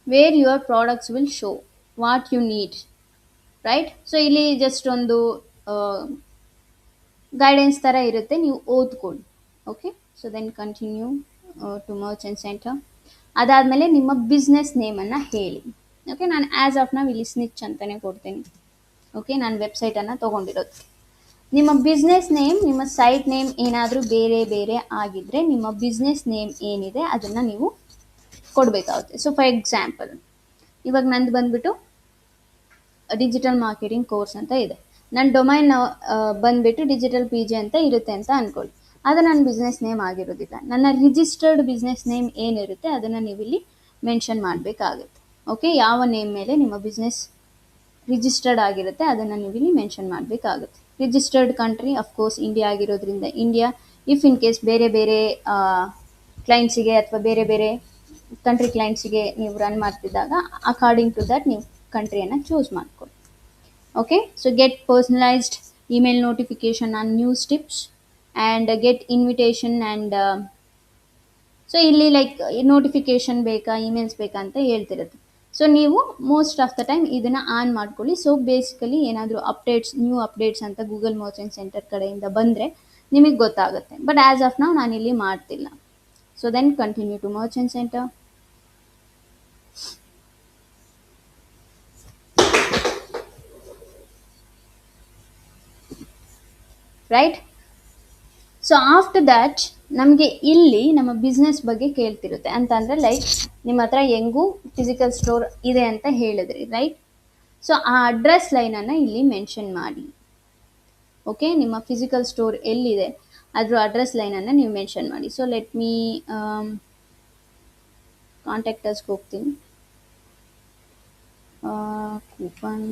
Where your products will show what you need, right. So ಇಲ್ಲಿ ಜಸ್ಟ್ ಒಂದು ಗೈಡೆನ್ಸ್ ಥರ ಇರುತ್ತೆ, ನೀವು ಓದ್ಕೊಳ್ಳಿ. Okay, so then continue to merchant center. ಅದಾದಮೇಲೆ ನಿಮ್ಮ ಬಿಸ್ನೆಸ್ ನೇಮನ್ನು ಹೇಳಿ. ಓಕೆ, ನಾನು ಆ್ಯಸ್ ಆಫ್ ನಾವು ಇಲ್ಲಿ ಸ್ನಿಚ್ ಅಂತಲೇ ಕೊಡ್ತೀನಿ. ಓಕೆ, ನಾನು ವೆಬ್ಸೈಟನ್ನು ತೊಗೊಂಡಿರೋದು. ನಿಮ್ಮ ಬಿಸ್ನೆಸ್ ನೇಮ್, ನಿಮ್ಮ ಸೈಟ್ ನೇಮ್ ಏನಾದರೂ ಬೇರೆ ಬೇರೆ ಆಗಿದ್ದರೆ ನಿಮ್ಮ ಬಿಸ್ನೆಸ್ ನೇಮ್ ಏನಿದೆ ಅದನ್ನು ನೀವು ಕೊಡಬೇಕಾಗುತ್ತೆ. ಸೊ ಫಾರ್ ಎಕ್ಸಾಂಪಲ್ ಇವಾಗ ನಂದು ಬಂದುಬಿಟ್ಟು ಡಿಜಿಟಲ್ ಮಾರ್ಕೆಟಿಂಗ್ ಕೋರ್ಸ್ ಅಂತ ಇದೆ. ನನ್ನ ಡೊಮೈನ್ ಬಂದುಬಿಟ್ಟು ಡಿಜಿಟಲ್ PG ಅಂತ ಇರುತ್ತೆ ಅಂತ ಅಂದ್ಕೊಳ್ಳಿ. ಅದು ನನ್ನ ಬಿಸ್ನೆಸ್ ನೇಮ್ ಆಗಿರೋದಿಲ್ಲ. ನನ್ನ ರಿಜಿಸ್ಟರ್ಡ್ ಬಿಸ್ನೆಸ್ ನೇಮ್ ಏನಿರುತ್ತೆ ಅದನ್ನು ನೀವು ಇಲ್ಲಿ ಮೆನ್ಷನ್ ಮಾಡಬೇಕಾಗುತ್ತೆ. ಓಕೆ, ಯಾವ ನೇಮ್ ಮೇಲೆ ನಿಮ್ಮ ಬಿಸ್ನೆಸ್ ರಿಜಿಸ್ಟರ್ಡ್ ಆಗಿರುತ್ತೆ ಅದನ್ನು ನೀವು ಇಲ್ಲಿ ಮೆನ್ಷನ್ ಮಾಡಬೇಕಾಗುತ್ತೆ. ರಿಜಿಸ್ಟರ್ಡ್ ಕಂಟ್ರಿ ಅಫ್ಕೋರ್ಸ್ ಇಂಡಿಯಾ ಆಗಿರೋದ್ರಿಂದ ಇಂಡಿಯಾ. ಇಫ್ ಇನ್ ಕೇಸ್ ಬೇರೆ ಬೇರೆ ಕ್ಲೈಂಟ್ಸಿಗೆ ಅಥವಾ ಬೇರೆ ಬೇರೆ ಕಂಟ್ರಿ ಕ್ಲೈಂಟ್ಸಿಗೆ ನೀವು ರನ್ ಮಾಡ್ತಿದ್ದಾಗ ಅಕಾರ್ಡಿಂಗ್ ಟು ದಟ್ ನೀವು ಕಂಟ್ರಿಯನ್ನು ಚೂಸ್ ಮಾಡ್ಕೊಳ್ಳಿ, Okay, so get personalized email notification on news tips, and get invitation and so ಇಲ್ಲಿ ಲೈಕ್ ನೋಟಿಫಿಕೇಶನ್ ಬೇಕಾ ಇಮೇಲ್ಸ್ ಬೇಕಾ ಅಂತ ಹೇಳ್ತಿರುತ್ತೆ. ಸೊ ನೀವು ಮೋಸ್ಟ್ ಆಫ್ ದ ಟೈಮ್ ಇದನ್ನ ಆನ್ ಮಾಡ್ಕೊಳ್ಳಿ. ಸೊ ಬೇಸಿಕಲಿ ಏನಾದರೂ ಅಪ್ಡೇಟ್ಸ್, ನ್ಯೂ ಅಪ್ಡೇಟ್ಸ್ ಅಂತ ಗೂಗಲ್ ಮರ್ಚೆಂಟ್ ಸೆಂಟರ್ ಕಡೆಯಿಂದ ಬಂದರೆ ನಿಮಗೆ ಗೊತ್ತಾಗುತ್ತೆ. ಬಟ್ ಆ್ಯಸ್ ಆಫ್ ನಾವು ನಾನಿಲ್ಲಿ ಮಾಡ್ತಿಲ್ಲ. So then continue to merchant center. Right. So after that ನಮಗೆ ಇಲ್ಲಿ ನಮ್ಮ ಬಿಸ್ನೆಸ್ ಬಗ್ಗೆ ಕೇಳ್ತಿರುತ್ತೆ. ಅಂತಂದರೆ ಲೈಕ್ ನಿಮ್ಮ ಹತ್ರ ಹೆಂಗೂ ಫಿಸಿಕಲ್ ಸ್ಟೋರ್ ಇದೆ ಅಂತ ಹೇಳಿದ್ರಿ, ರೈಟ್. ಸೊ ಆ ಅಡ್ರೆಸ್ ಲೈನನ್ನು ಇಲ್ಲಿ ಮೆನ್ಷನ್ ಮಾಡಿ. ಓಕೆ, ನಿಮ್ಮ ಫಿಸಿಕಲ್ ಸ್ಟೋರ್ ಎಲ್ಲಿದೆ ಅದ್ರ ಅಡ್ರೆಸ್ ಲೈನನ್ನು ನೀವು ಮೆನ್ಷನ್ ಮಾಡಿ. ಸೊ ಲೆಟ್ ಮೀ ಕಾಂಟ್ಯಾಕ್ಟರ್ಸ್ಗೆ ಹೋಗ್ತೀನಿ. ಕೂಪನ್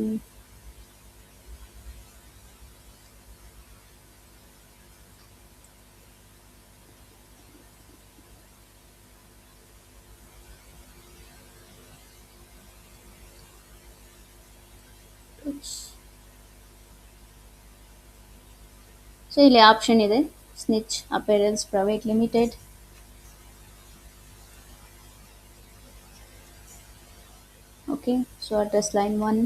ಸೊ ಇಲ್ಲಿ ಆಪ್ಷನ್ ಇದೆ, Snitch apparels private limited. Okay, so address line 1,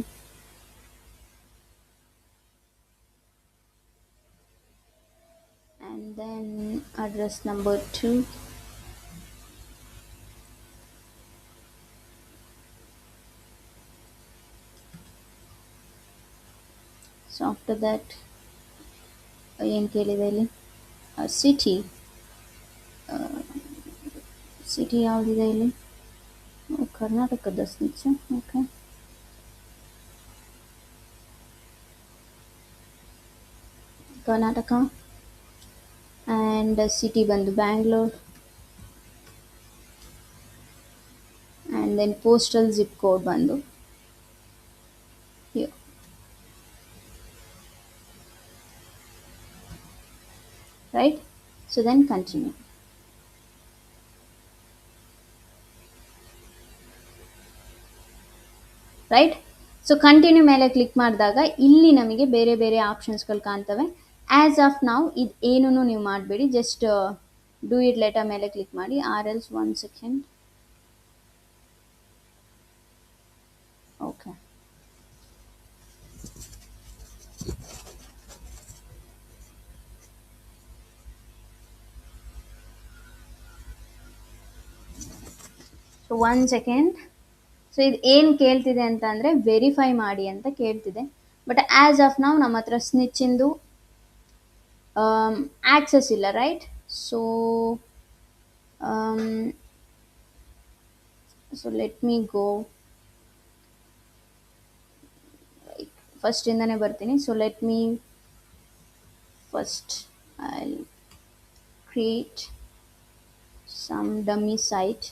and then address number 2, so after that ಏನು ಕೇಳಿದೆ ಇಲ್ಲಿ, ಸಿಟಿ ಸಿಟಿ ಯಾವುದಿದೆ ಇಲ್ಲಿ, ಕರ್ನಾಟಕದ ಸ್ನಿಚ್. ಓಕೆ, ಕರ್ನಾಟಕ, ಆ್ಯಂಡ್ ಸಿಟಿ ಬಂದು Bangalore, and then postal zip code ಬಂದು here. Right, so then continue. Right. So continue ಮೇಲೆ ಕ್ಲಿಕ್ ಮಾಡಿದಾಗ ಇಲ್ಲಿ ನಮಗೆ ಬೇರೆ ಬೇರೆ ಆಪ್ಷನ್ಸ್ಗಳು ಕಾಣ್ತವೆ. ಆ್ಯಸ್ ಆಫ್ ನಾವು ಇದು ಏನೂ ನೀವು ಮಾಡಬೇಡಿ, ಜಸ್ಟ್ ಡೂ ಇಟ್ ಲೆಟರ್ ಮೇಲೆ ಕ್ಲಿಕ್ ಮಾಡಿ. Or else 1 second. Okay, so 1 second. So ಇದು ಏನು ಕೇಳ್ತಿದೆ ಅಂತ ಅಂದರೆ ವೆರಿಫೈ ಮಾಡಿ ಅಂತ ಕೇಳ್ತಿದೆ. ಬಟ್ ಆ್ಯಸ್ ಆಫ್ ನಾವು ನಮ್ಮ ಹತ್ರ ಸ್ನಿಚ್ಚಿಂದು ಆಕ್ಸೆಸ್ ಇಲ್ಲ, right. So let me go, ಫಸ್ಟಿಂದನೇ ಬರ್ತೀನಿ. So let me first I create some dummy site.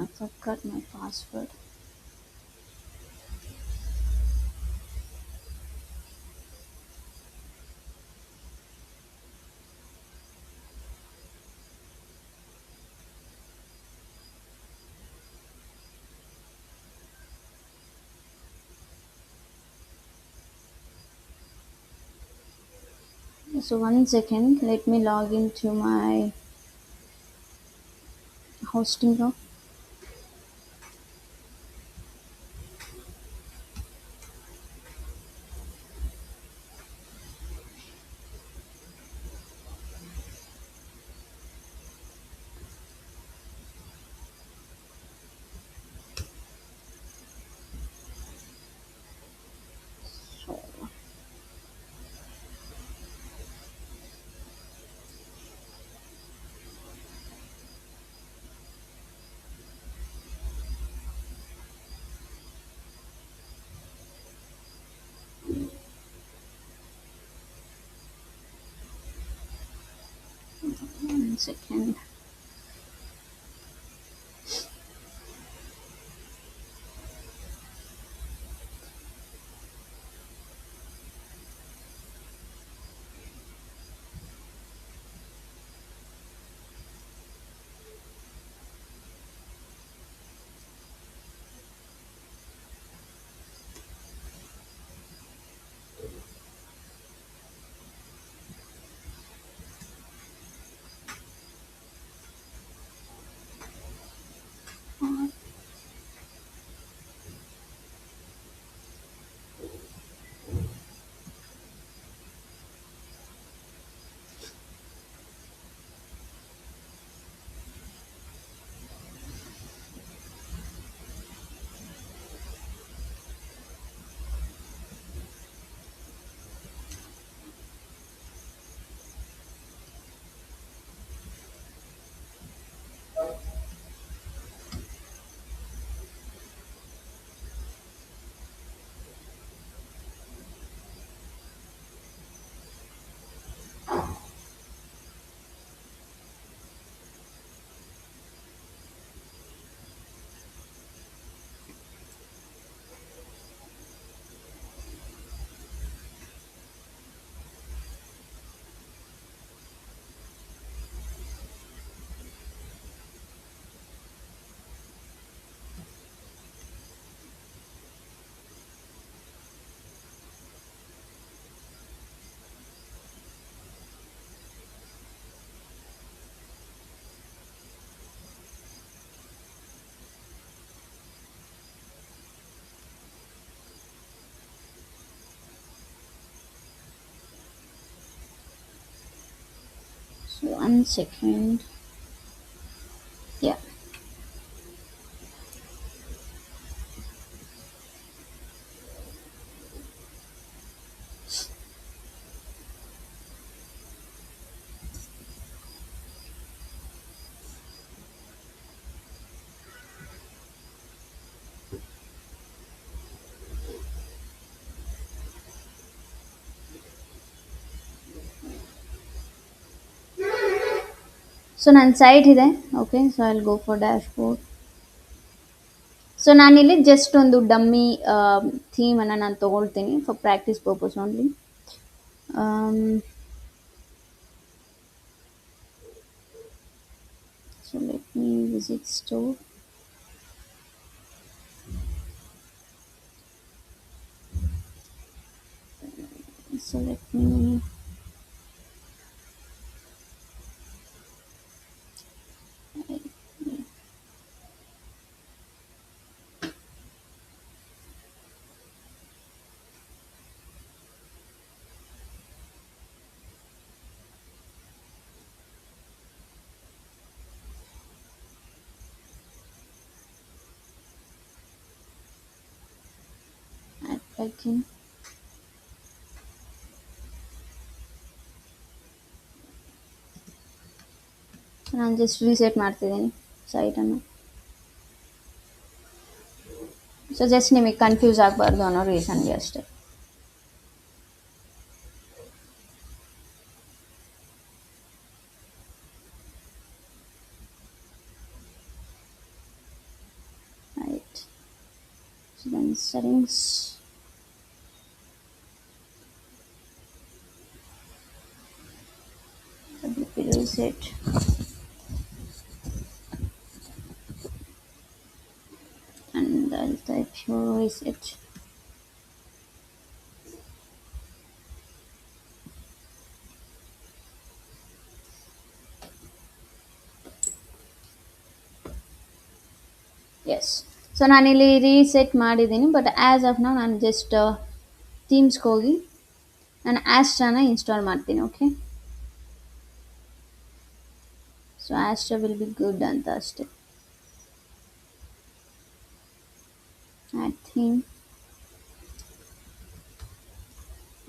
I forgot my password. So 1 second, let me log into my hosting now. So, 1 second. So 1 second. Yeah. So ನನ್ನ ಸೈಟ್ ಇದೆ. Okay, so I will go for dashboard. So ನಾನಿಲ್ಲಿ ಜಸ್ಟ್ ಒಂದು ಡಮ್ಮಿ ಥೀಮನ್ನು ನಾನು ತೊಗೊಳ್ತೀನಿ for practice purpose only. So let me visit store. So let me add plugin. ನಾನು ಜಸ್ಟ್ ರೀಸೆಟ್ ಮಾಡ್ತಿದ್ದೀನಿ ಸೈಟನ್ನು. ಸೊ ಜಸ್ಟ್ ನಿಮಗೆ ಕನ್ಫ್ಯೂಸ್ ಆಗಬಾರ್ದು ಅನ್ನೋ ರೀಸನ್ಗೆ ಅಷ್ಟೇ. Right. So then settings. Reset. And I'll type here reset. Yes. So ನಾನಿಲ್ಲಿ ರೀಸೆಟ್ ಮಾಡಿದ್ದೀನಿ, ಬಟ್ ಆ್ಯಸ್ ಆಫ್ ನಾವು ನಾನು ಜಸ್ಟ್ ಥೀಮ್ಸ್ಗೆ ಹೋಗಿ ನಾನು ಆಸ್ಟ್ರಾನ ಇನ್ಸ್ಟಾಲ್ ಮಾಡ್ತೀನಿ. Okay, so Astra will be good ಅಂತ ಅಷ್ಟೇ. Add theme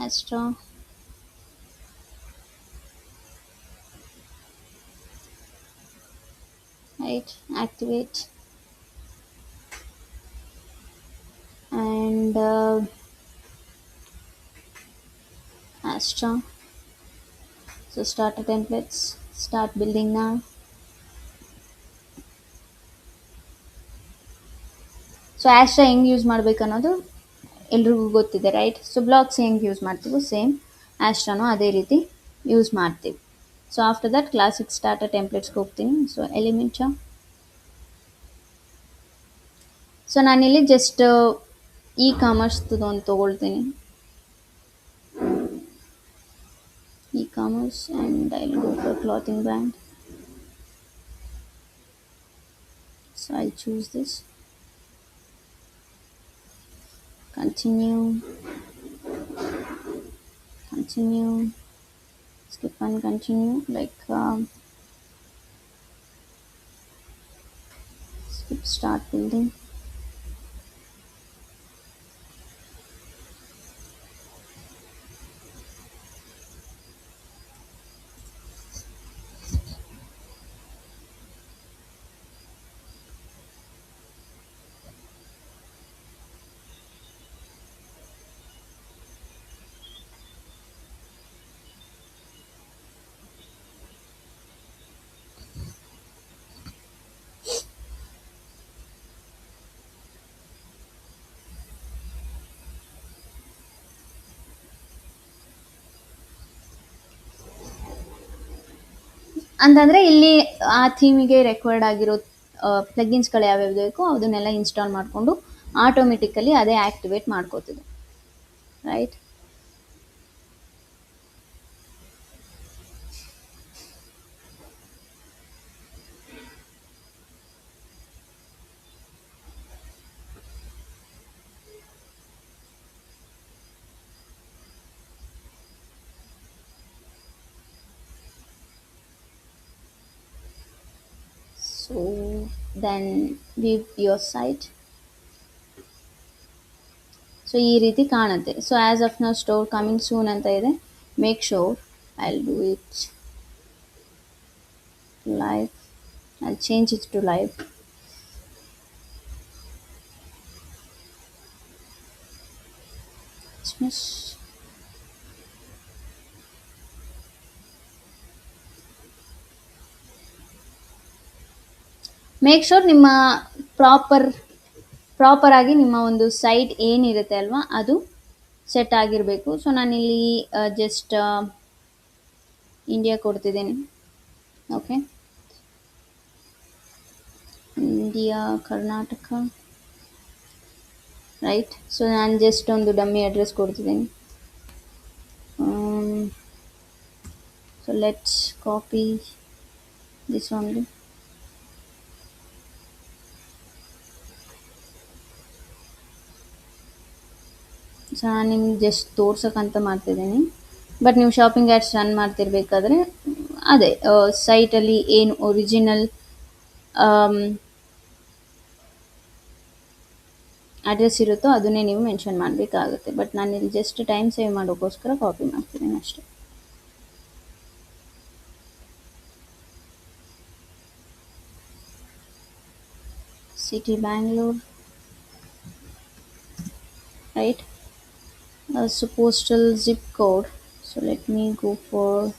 Astra. Right, activate and Astra. So starter templates, start building now. So Astra ಹೆಂಗೆ ಯೂಸ್ ಮಾಡ್ಬೇಕು ಅನ್ನೋದು ಎಲ್ರಿಗೂ ಗೊತ್ತಿದೆ, ರೈಟ್? ಸೊ ಬ್ಲಾಕ್ಸ್ ಹೆಂಗೆ ಯೂಸ್ ಮಾಡ್ತೀವೋ ಸೇಮ್ ಆಸ್ಟ್ರಾನು ಅದೇ ರೀತಿ ಯೂಸ್ ಮಾಡ್ತೀವಿ. So after that classic starter ಟೆಂಪ್ಲೇಟ್ಸ್ಗೆ ಹೋಗ್ತೀನಿ. So element. ಸೊ ನಾನಿಲ್ಲಿ ಜಸ್ಟ್ ಇ ಕಾಮರ್ಸ್ದು ಒಂದು ತೊಗೊಳ್ತೀನಿ, e-commerce, and I'll go for clothing brand. So I'll choose this. Continue, continue, skip and continue, like skip start building. ಅಂತಂದರೆ ಇಲ್ಲಿ ಆ ಥೀಮಿಗೆ ರೆಕ್ವೈರ್ಡ್ ಆಗಿರೋ ಪ್ಲಗಿನ್ಸ್ಗಳು ಯಾವ್ಯಾವ್ದು ಬೇಕೋ ಅದನ್ನೆಲ್ಲ ಇನ್ಸ್ಟಾಲ್ ಮಾಡಿಕೊಂಡು ಆಟೋಮೆಟಿಕಲಿ ಅದೇ ಆ್ಯಕ್ಟಿವೇಟ್ ಮಾಡ್ಕೋತಿದೆ, right? So then view your site. So ಈ ರೀತಿ ಕಾಣುತ್ತೆ. ಸೊ ಆ್ಯಸ್ ಆಫ್ ನಾವು ಸ್ಟೋರ್ ಕಮಿಂಗ್ ಸೂನ್ ಅಂತ ಇದೆ. Make sure I will do it live. I'll change it to live. Dismiss. Make sure ನಿಮ್ಮ ಪ್ರಾಪರ್ ಆಗಿ ನಿಮ್ಮ ಒಂದು ಸೈಟ್ ಏನಿರುತ್ತೆ ಅಲ್ವಾ ಅದು ಸೆಟ್ ಆಗಿರಬೇಕು. ಸೊ ನಾನಿಲ್ಲಿ ಜಸ್ಟ್ ಇಂಡಿಯಾ ಕೊಡ್ತಿದ್ದೀನಿ. Okay, India Karnataka, right? So ನಾನು ಜಸ್ಟ್ ಒಂದು ಡಮ್ಮಿ ಅಡ್ರೆಸ್ ಕೊಡ್ತಿದ್ದೀನಿ. So let's copy this only. So ನಾನು ನಿಮ್ಗೆ ಜಸ್ಟ್ ತೋರ್ಸೋಕ್ಕಂತ ಮಾಡ್ತಿದ್ದೀನಿ, ಬಟ್ ನೀವು ಶಾಪಿಂಗ್ ಆ್ಯಡ್ಸ್ ರನ್ ಮಾಡ್ತಿರ್ಬೇಕಾದ್ರೆ ಅದೇ ಸೈಟಲ್ಲಿ ಏನು ಒರಿಜಿನಲ್ ಅಡ್ರೆಸ್ ಇರುತ್ತೋ ಅದನ್ನೇ ನೀವು ಮೆನ್ಷನ್ ಮಾಡಬೇಕಾಗುತ್ತೆ. ಬಟ್ ನಾನಿಲ್ಲಿ ಜಸ್ಟ್ ಟೈಮ್ ಸೇವ್ ಮಾಡೋಕ್ಕೋಸ್ಕರ ಕಾಪಿ ಮಾಡ್ತಿದ್ದೀನಿ ಅಷ್ಟೇ. City Bangalore, right? So postal zip code. So let me go for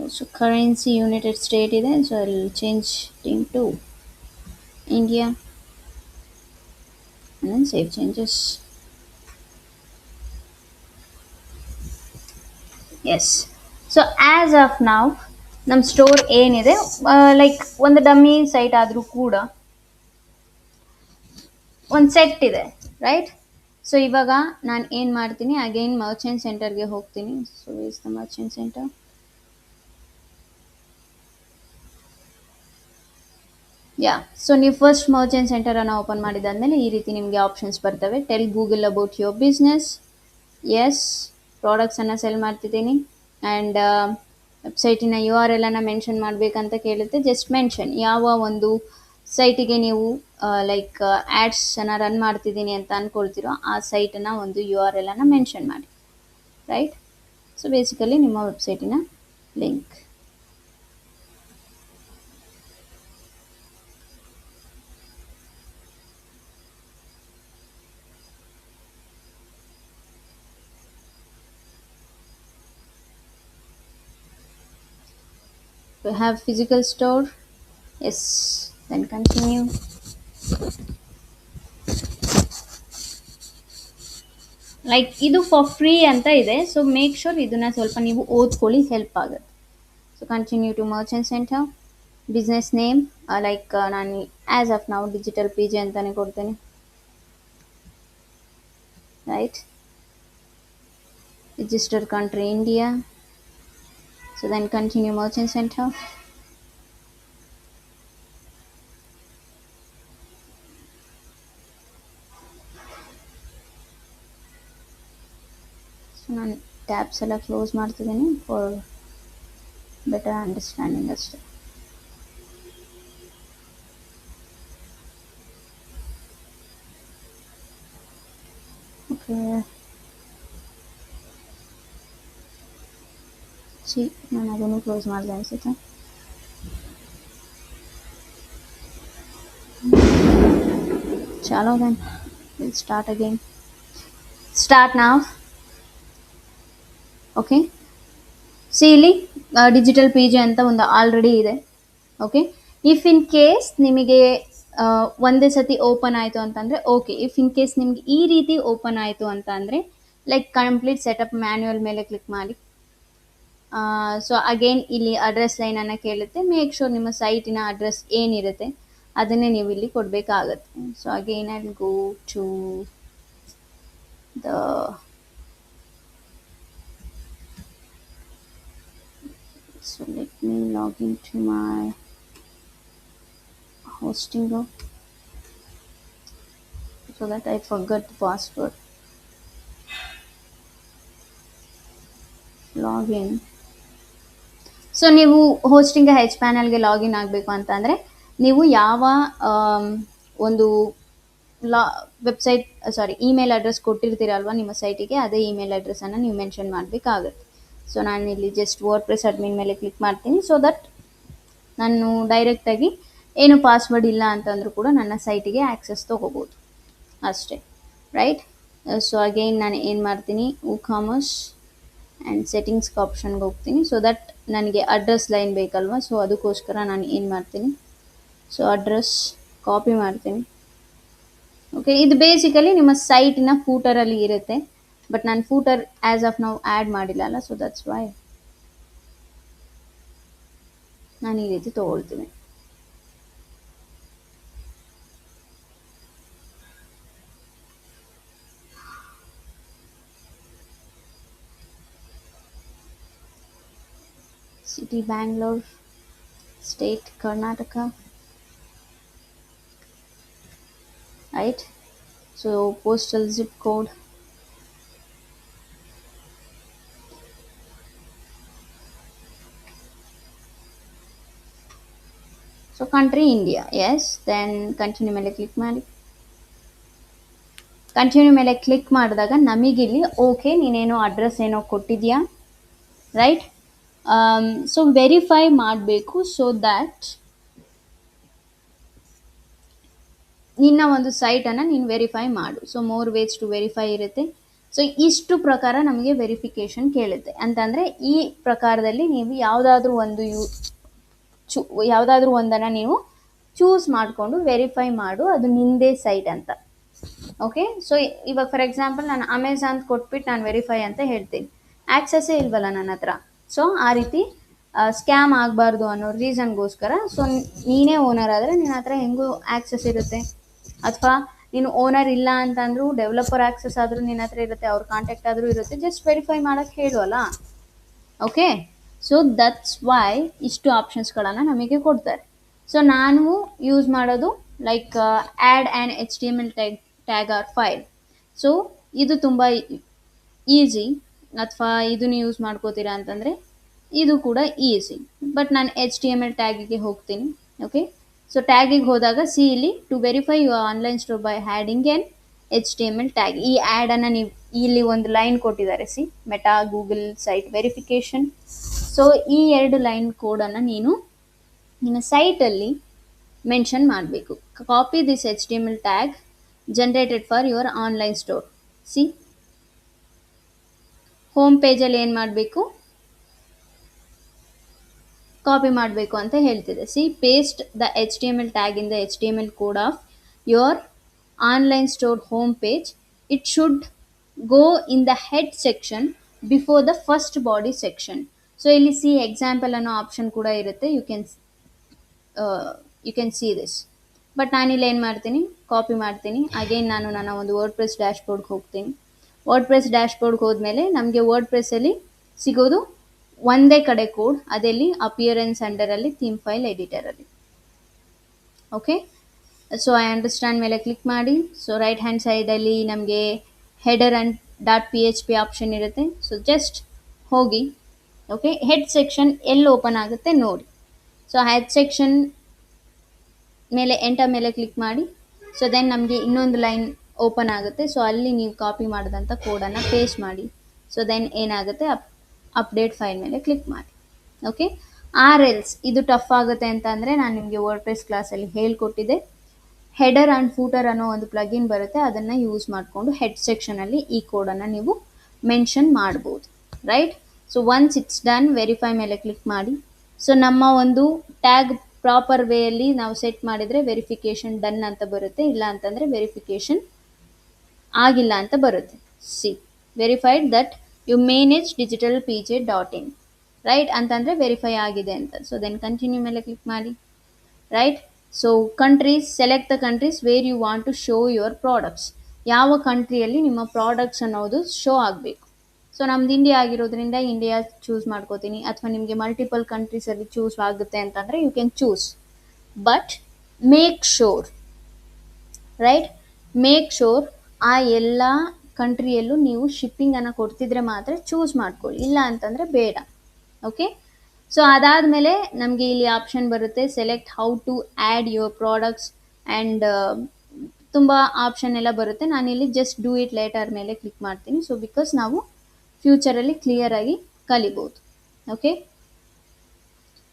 so currency United State ಇದೆ. So I'll change team to India and then save changes. Yes. So as of now ನಮ್ಮ ಸ್ಟೋರ್ ಏನಿದೆ, ಲೈಕ್ ಒಂದು ಡಮ್ಮಿ ಸೈಟ್ ಆದರೂ ಕೂಡ ಒಂದು ಸೆಟ್ ಇದೆ, ರೈಟ್? ಸೊ ಇವಾಗ ನಾನು ಏನು ಮಾಡ್ತೀನಿ, ಅಗೈನ್ ಮರ್ಚೆಂಟ್ ಸೆಂಟರ್ಗೆ ಹೋಗ್ತೀನಿ. So is the merchant center. Yeah, so ನೀವು ಫಸ್ಟ್ ಮರ್ಚೆಂಟ್ ಸೆಂಟರನ್ನು ಓಪನ್ ಮಾಡಿದಾದ್ಮೇಲೆ ಈ ರೀತಿ ನಿಮಗೆ ಆಪ್ಷನ್ಸ್ ಬರ್ತವೆ. Tell Google about your business. Yes, ಪ್ರಾಡಕ್ಟ್ಸನ್ನು ಸೆಲ್ ಮಾಡ್ತಿದ್ದೀನಿ. ಆ್ಯಂಡ್ ವೆಬ್ಸೈಟಿನ ಯು ಆರ್ ಎಲ್ ಅನ್ನು ಮೆನ್ಷನ್ ಮಾಡಬೇಕಂತ ಕೇಳುತ್ತೆ. ಜಸ್ಟ್ ಮೆನ್ಷನ್ ಯಾವ ಒಂದು ಸೈಟಿಗೆ ನೀವು ಲೈಕ್ ಆ್ಯಡ್ಸನ್ನು ರನ್ ಮಾಡ್ತಿದ್ದೀನಿ ಅಂತ ಅಂದ್ಕೊಳ್ತೀರೋ ಆ ಸೈಟನ್ನು ಒಂದು ಯು ಆರ್ ಎಲ್ ಅನ್ನು ಮೆನ್ಷನ್ ಮಾಡಿ, ರೈಟ್? ಸೊ ಬೇಸಿಕಲಿ ನಿಮ್ಮ ವೆಬ್ಸೈಟಿನ link. We have physical store. Yes, then continue. Like ಇದು ಫಾರ್ ಫ್ರೀ ಅಂತ ಇದೆ, ಸೊ ಮೇಕ್ ಶೋರ್ ಇದನ್ನ ಸ್ವಲ್ಪ ನೀವು ಓದ್ಕೊಳ್ಳಿ, ಹೆಲ್ಪ್ ಆಗುತ್ತೆ. So continue to merchant center. Business name like ನಾನು ಆ್ಯಸ್ ಆಫ್ ನಾವು ಡಿಜಿಟಲ್ ಪಿ ಜಿ ಅಂತಾನೆ ಕೊಡ್ತೇನೆ, right? Registered country India. So then continue merchant center. So ನಾನು ಟ್ಯಾಬ್ಸ್ ಎಲ್ಲ ಕ್ಲೋಸ್ ಮಾಡ್ತಿದ್ದೀನಿ ಫಾರ್ ಬೆಟರ್ ಅಂಡರ್ಸ್ಟ್ಯಾಂಡಿಂಗ್ ಅಷ್ಟೇ. ಓಕೆ, ನಾನು ಅದನ್ನು ಕ್ಲೋಸ್ ಮಾಡಿದೆ ಅನಿಸುತ್ತೆ. ಚಲೋ then will start again. Start ನಾವ್. ಓಕೆ, ಸಿ ಇಲ್ಲಿ ಡಿಜಿಟಲ್ ಪಿ ಜಿ ಅಂತ ಒಂದು ಆಲ್ರೆಡಿ ಇದೆ. ಓಕೆ, ಇಫ್ ಇನ್ ಕೇಸ್ ನಿಮಗೆ ಒಂದೇ ಸತಿ ಓಪನ್ ಆಯಿತು ಅಂತಂದರೆ ಓಕೆ. ಇಫ್ ಇನ್ ಕೇಸ್ ನಿಮ್ಗೆ ಈ ರೀತಿ ಓಪನ್ ಆಯಿತು ಅಂತ ಅಂದರೆ ಲೈಕ್ ಕಂಪ್ಲೀಟ್ ಸೆಟಪ್ ಮ್ಯಾನ್ಯುವಲ್ ಮೇಲೆ ಕ್ಲಿಕ್ ಮಾಡಿ. ಸೊ ಅಗೇನ್ ಇಲ್ಲಿ ಅಡ್ರೆಸ್ ಲೈನನ್ನು ಕೇಳುತ್ತೆ. ಮೇಕ್ ಶೋರ್ ನಿಮ್ಮ ಸೈಟಿನ ಅಡ್ರೆಸ್ ಏನಿರುತ್ತೆ ಅದನ್ನೇ ನೀವು ಇಲ್ಲಿ ಕೊಡಬೇಕಾಗತ್ತೆ. So again I will go to the so let me log into my hosting group so that I forgot the password. Login. So ನೀವು ಹೋಸ್ಟಿಂಗ್ ಹೆಚ್ ಪ್ಯಾನಲ್ಗೆ ಲಾಗಿನ್ ಆಗಬೇಕು ಅಂತಂದರೆ ನೀವು ಯಾವ ಒಂದು ವೆಬ್ಸೈಟ್ ಇಮೇಲ್ ಅಡ್ರೆಸ್ ಕೊಟ್ಟಿರ್ತೀರಲ್ವ ನಿಮ್ಮ ಸೈಟಿಗೆ, ಅದೇ ಇಮೇಲ್ ಅಡ್ರೆಸ್ಸನ್ನು ನೀವು ಮೆನ್ಷನ್ ಮಾಡಬೇಕಾಗುತ್ತೆ. ಸೊ ನಾನು ಇಲ್ಲಿ ಜಸ್ಟ್ ವರ್ಡ್ಪ್ರೆಸ್ ಅಡ್ಮಿನ್ ಮೇಲೆ ಕ್ಲಿಕ್ ಮಾಡ್ತೀನಿ, ಸೊ ದಟ್ ನಾನು ಡೈರೆಕ್ಟಾಗಿ ಏನು ಪಾಸ್ವರ್ಡ್ ಇಲ್ಲ ಅಂತಂದರೂ ಕೂಡ ನನ್ನ ಸೈಟಿಗೆ ಆ್ಯಕ್ಸೆಸ್ ತೊಗೋಬೋದು ಅಷ್ಟೇ, ರೈಟ್? ಸೊ ಅಗೈನ್ ನಾನು ಏನು ಮಾಡ್ತೀನಿ, ಕಾಮರ್ಸ್ ಆ್ಯಂಡ್ ಸೆಟ್ಟಿಂಗ್ಸ್ಗೆ ಆಪ್ಷನ್ಗೆ ಹೋಗ್ತೀನಿ. ಸೊ ದಟ್ ನನಗೆ ಅಡ್ರೆಸ್ ಲೈನ್ ಬೇಕಲ್ವ, ಸೊ ಅದಕ್ಕೋಸ್ಕರ ನಾನು ಏನು ಮಾಡ್ತೀನಿ, ಸೊ ಅಡ್ರೆಸ್ ಕಾಪಿ ಮಾಡ್ತೀನಿ. ಓಕೆ, ಇದು ಬೇಸಿಕಲಿ ನಿಮ್ಮ ಸೈಟಿನ ಫೂಟರಲ್ಲಿ ಇರುತ್ತೆ, ಬಟ್ ನಾನು ಫೂಟರ್ ಆ್ಯಸ್ ಆಫ್ ನಾವು ಆ್ಯಡ್ ಮಾಡಿಲ್ಲ ಅಲ್ಲ, ಸೊ ದಟ್ಸ್ ವೈ ನಾನು ಈ ರೀತಿ ತೊಗೊಳ್ತೀನಿ. City Bangalore, state Karnataka, right? So postal zip code, so country India, yes. Then continue ಮೇಲೆ ಕ್ಲಿಕ್ ಮಾಡಿ. ಕಂಟಿನ್ಯೂ ಮೇಲೆ ಕ್ಲಿಕ್ ಮಾಡಿದಾಗ ನಮಗಿಲ್ಲಿ ಓಕೆ ನೀನೇನೋ ಅಡ್ರೆಸ್ ಏನೋ ಕೊಟ್ಟಿದ್ಯಾ, ರೈಟ್? ಸೊ ವೆರಿಫೈ ಮಾಡಬೇಕು, ಸೊ ದ್ಯಾಟ್ ನಿನ್ನ ಒಂದು ಸೈಟನ್ನು ನೀನು ವೆರಿಫೈ ಮಾಡು. So more ways to verify ಇರುತ್ತೆ. ಸೊ ಇಷ್ಟು ಪ್ರಕಾರ ನಮಗೆ ವೆರಿಫಿಕೇಷನ್ ಕೇಳುತ್ತೆ. ಅಂತಂದರೆ ಈ ಪ್ರಕಾರದಲ್ಲಿ ನೀವು ಯಾವುದಾದ್ರೂ ಒಂದನ್ನು ನೀವು ಚೂಸ್ ಮಾಡಿಕೊಂಡು ವೆರಿಫೈ ಮಾಡು, ಅದು ನಿಂದೇ ಸೈಟ್ ಅಂತ. ಓಕೆ, ಸೊ ಇವಾಗ ಫಾರ್ ಎಕ್ಸಾಂಪಲ್ ನಾನು ಅಮೆಝಾನ್ ಕೊಟ್ಬಿಟ್ಟು ನಾನು ವೆರಿಫೈ ಅಂತ ಹೇಳ್ತೀನಿ, ಆ್ಯಕ್ಸಸ್ಸೇ ಇಲ್ವಲ್ಲ ನನ್ನ ಹತ್ರ. ಸೊ ಆ ರೀತಿ ಸ್ಕ್ಯಾಮ್ ಆಗಬಾರ್ದು ಅನ್ನೋ ರೀಸನ್ಗೋಸ್ಕರ. ಸೊ ನೀನೇ ಓನರ್ ಆದರೆ ನಿನ್ನ ಹತ್ರ ಹೆಂಗೂ ಆ್ಯಕ್ಸಸ್ ಇರುತ್ತೆ, ಅಥವಾ ನೀನು ಓನರ್ ಇಲ್ಲ ಅಂತಂದ್ರೂ ಡೆವಲಪರ್ ಆ್ಯಕ್ಸಸ್ ಆದರೂ ನಿನ್ನ ಹತ್ರ ಇರುತ್ತೆ, ಅವ್ರ ಕಾಂಟ್ಯಾಕ್ಟ್ ಆದರೂ ಇರುತ್ತೆ, ಜಸ್ಟ್ ವೆರಿಫೈ ಮಾಡೋಕ್ಕೆ ಹೇಳುವಲ್ಲ. ಓಕೆ, ಸೊ ದಟ್ಸ್ ವೈ ಇಷ್ಟು ಆಪ್ಷನ್ಸ್ಗಳನ್ನು ನಮಗೆ ಕೊಡ್ತಾರೆ. ಸೊ ನಾನು ಯೂಸ್ ಮಾಡೋದು like add an HTML tag or file. So ಇದು ತುಂಬ ಈಸಿ, ಅಥವಾ ಇದನ್ನು ಯೂಸ್ ಮಾಡ್ಕೋತೀರಾ ಅಂತಂದರೆ ಇದು ಕೂಡ ಈಸಿ. ಬಟ್ ನಾನು HTML ಟ್ಯಾಗಿಗೆ ಹೋಗ್ತೀನಿ. ಓಕೆ, ಸೊ ಟ್ಯಾಗಿಗೆ ಹೋದಾಗ ಸಿ ಇಲ್ಲಿ to verify your online store by adding an HTML tag. ಈ ಆ್ಯಡನ್ನು ನೀವು ಇಲ್ಲಿ ಒಂದು ಲೈನ್ ಕೊಟ್ಟಿದ್ದಾರೆ, see meta Google site verification. So ಈ 2 ಲೈನ್ ಕೋಡನ್ನು ನೀನು ನಿನ್ನ ಸೈಟಲ್ಲಿ ಮೆನ್ಷನ್ ಮಾಡಬೇಕು. Copy this HTML tag generated for your online store. See home ಪೇಜಲ್ಲಿ ಏನು ಮಾಡಬೇಕು, ಕಾಪಿ ಮಾಡಬೇಕು ಅಂತ ಹೇಳ್ತಿದೆ. See paste the HTML tag in the HTML code of your online store home page. It should go in the head section before the first body section. So ಇಲ್ಲಿ ಸಿ ಎಕ್ಸಾಂಪಲ್ ಅನ್ನೋ ಆಪ್ಷನ್ ಕೂಡ ಇರುತ್ತೆ, you can see this. But ನಾನಿಲ್ಲಿ ಏನು ಮಾಡ್ತೀನಿ, ಕಾಪಿ ಮಾಡ್ತೀನಿ. ಅಗೇನ್ ನಾನು ನನ್ನ ಒಂದು ವರ್ಡ್ ಪ್ರೆಸ್ ಡ್ಯಾಶ್ಬೋರ್ಡ್ಗೆ ಹೋಗ್ತೀನಿ. ವರ್ಡ್ ಪ್ರೆಸ್ ಡ್ಯಾಶ್ಬೋರ್ಡ್ಗೆ ಹೋದ್ಮೇಲೆ ನಮಗೆ ವರ್ಡ್ ಪ್ರೆಸ್ಸಲ್ಲಿ ಸಿಗೋದು ಒಂದೇ ಕಡೆ ಕೋಡ್, ಅದೆಲ್ಲಿ ಅಪಿಯರೆನ್ಸ್ ಅಂಡರಲ್ಲಿ ಥೀಮ್ ಫೈಲ್ ಎಡಿಟರಲ್ಲಿ. ಓಕೆ, ಸೊ ಐ ಅಂಡರ್ಸ್ಟ್ಯಾಂಡ್ ಮೇಲೆ ಕ್ಲಿಕ್ ಮಾಡಿ. ಸೊ ರೈಟ್ ಹ್ಯಾಂಡ್ ಸೈಡಲ್ಲಿ ನಮಗೆ ಹೆಡರ್ ಅಂಡ್ .php ಆಪ್ಷನ್ ಇರುತ್ತೆ. ಸೊ ಜಸ್ಟ್ ಹೋಗಿ, ಓಕೆ, ಹೆಡ್ ಸೆಕ್ಷನ್ ಎಲ್ಲಿ ಓಪನ್ ಆಗುತ್ತೆ ನೋಡಿ. ಸೊ ಹೆಡ್ ಸೆಕ್ಷನ್ ಮೇಲೆ ಎಂಟರ್ ಮೇಲೆ ಕ್ಲಿಕ್ ಮಾಡಿ. ಸೊ ದೆನ್ ನಮಗೆ ಇನ್ನೊಂದು ಲೈನ್ ಓಪನ್ ಆಗುತ್ತೆ. ಸೊ ಅಲ್ಲಿ ನೀವು ಕಾಪಿ ಮಾಡಿದಂಥ ಕೋಡನ್ನು ಪೇಸ್ಟ್ ಮಾಡಿ. ಸೊ ದೆನ್ ಏನಾಗುತ್ತೆ, ಅಪ್ಡೇಟ್ ಫೈಲ್ ಮೇಲೆ ಕ್ಲಿಕ್ ಮಾಡಿ. ಓಕೆ, ಆರ್ ಎಲ್ಸ್ ಇದು ಟಫ್ ಆಗುತ್ತೆ ಅಂತ ಅಂದರೆ ನಾನು ನಿಮಗೆ ವರ್ಡ್ ಪ್ರೆಸ್ ಕ್ಲಾಸಲ್ಲಿ ಹೇಳ್ಕೊಟ್ಟಿದ್ದೆ. ಹೆಡರ್ ಆ್ಯಂಡ್ ಫೂಟರ್ ಅನ್ನೋ ಒಂದು ಪ್ಲಗಿನ್ ಬರುತ್ತೆ, ಅದನ್ನು ಯೂಸ್ ಮಾಡಿಕೊಂಡು ಹೆಡ್ ಸೆಕ್ಷನಲ್ಲಿ ಈ ಕೋಡನ್ನು ನೀವು ಮೆನ್ಷನ್ ಮಾಡ್ಬೋದು. Right, so once it's done verify ಮೇಲೆ ಕ್ಲಿಕ್ ಮಾಡಿ. ಸೊ ನಮ್ಮ ಒಂದು ಟ್ಯಾಗ್ ಪ್ರಾಪರ್ ವೇಯಲ್ಲಿ ನಾವು ಸೆಟ್ ಮಾಡಿದರೆ ವೆರಿಫಿಕೇಷನ್ ಡನ್ ಅಂತ ಬರುತ್ತೆ, ಇಲ್ಲ ಅಂತಂದರೆ ವೆರಿಫಿಕೇಷನ್ ಆಗಿಲ್ಲ ಅಂತ ಬರುತ್ತೆ. See verified that you manage digital pj.in, right ಅಂತಂದರೆ ವೆರಿಫೈ ಆಗಿದೆ ಅಂತ. ಸೊ ದೆನ್ ಕಂಟಿನ್ಯೂ ಮೇಲೆ ಕ್ಲಿಕ್ ಮಾಡಿ. Right, so countries, select the countries where you want to show your products. ಯಾವ ಕಂಟ್ರಿಯಲ್ಲಿ ನಿಮ್ಮ ಪ್ರಾಡಕ್ಟ್ಸ್ ಅನ್ನೋದು ಶೋ ಆಗಬೇಕು. ಸೊ ನಮ್ದು ಇಂಡಿಯಾ ಆಗಿರೋದ್ರಿಂದ ಇಂಡಿಯಾ ಚೂಸ್ ಮಾಡ್ಕೋತೀನಿ, ಅಥವಾ ನಿಮಗೆ ಮಲ್ಟಿಪಲ್ ಕಂಟ್ರೀಸಲ್ಲಿ ಚೂಸ್ ಆಗುತ್ತೆ ಅಂತಂದರೆ you can choose. But make sure, right, make sure ಆ ಎಲ್ಲ ಕಂಟ್ರಿಯಲ್ಲೂ ನೀವು ಶಿಪ್ಪಿಂಗನ್ನು ಕೊಡ್ತಿದ್ರೆ ಮಾತ್ರ ಚೂಸ್ ಮಾಡ್ಕೊಳ್ಳಿ, ಇಲ್ಲ ಅಂತಂದರೆ ಬೇಡ. ಓಕೆ, ಸೊ ಅದಾದಮೇಲೆ ನಮಗೆ ಇಲ್ಲಿ ಆಪ್ಷನ್ ಬರುತ್ತೆ select how to add your products and ತುಂಬ ಆಪ್ಷನ್ ಎಲ್ಲ ಬರುತ್ತೆ. ನಾನಿಲ್ಲಿ ಜಸ್ಟ್ ಡೂ ಇಟ್ ಲೇಟರ್ ಮೇಲೆ ಕ್ಲಿಕ್ ಮಾಡ್ತೀನಿ. ಸೊ ಬಿಕಾಸ್ ನಾವು ಫ್ಯೂಚರಲ್ಲಿ ಕ್ಲಿಯರಾಗಿ ಕಲಿಬೋದು. ಓಕೆ,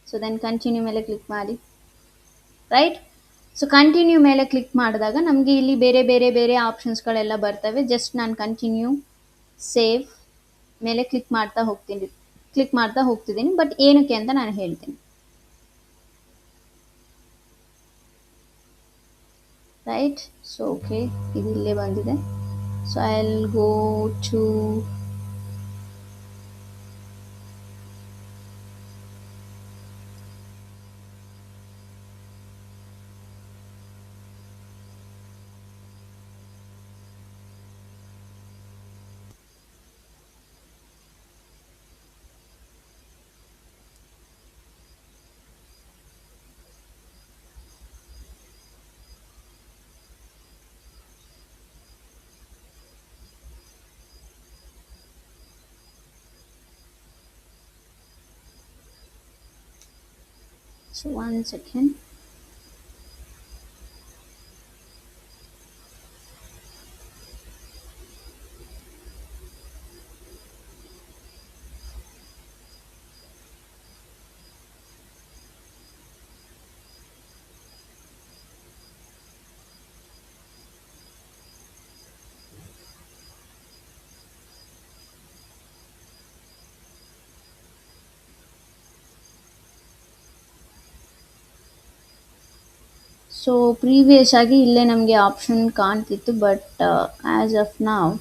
ಸೊ ದೆನ್ ಕಂಟಿನ್ಯೂ ಮೇಲೆ ಕ್ಲಿಕ್ ಮಾಡಿ. ರೈಟ್, ಸೊ ಕಂಟಿನ್ಯೂ ಮೇಲೆ ಕ್ಲಿಕ್ ಮಾಡಿದಾಗ ನಮಗೆ ಇಲ್ಲಿ ಬೇರೆ ಬೇರೆ ಬೇರೆ ಆಪ್ಷನ್ಸ್ಗಳೆಲ್ಲ ಬರ್ತವೆ. ಜಸ್ಟ್ ನಾನು ಕಂಟಿನ್ಯೂ ಸೇವ್ ಮೇಲೆ ಕ್ಲಿಕ್ ಮಾಡ್ತಾ ಹೋಗ್ತಿದ್ದೀನಿ. ಬಟ್ ಏನಕ್ಕೆ ಅಂತ ನಾನು ಹೇಳ್ತೀನಿ. ರೈಟ್, ಸೊ ಓಕೆ, ಇದು ಇಲ್ಲೇ ಬಂದಿದೆ. So I will go to So 1 second. So previous ಆಗಿ ಇಲ್ಲೇ ನಮಗೆ ಆಪ್ಷನ್ ಕಾಣ್ತಿತ್ತು, ಬಟ್ ಆ್ಯಸ್ ಆಫ್ ನಾವ್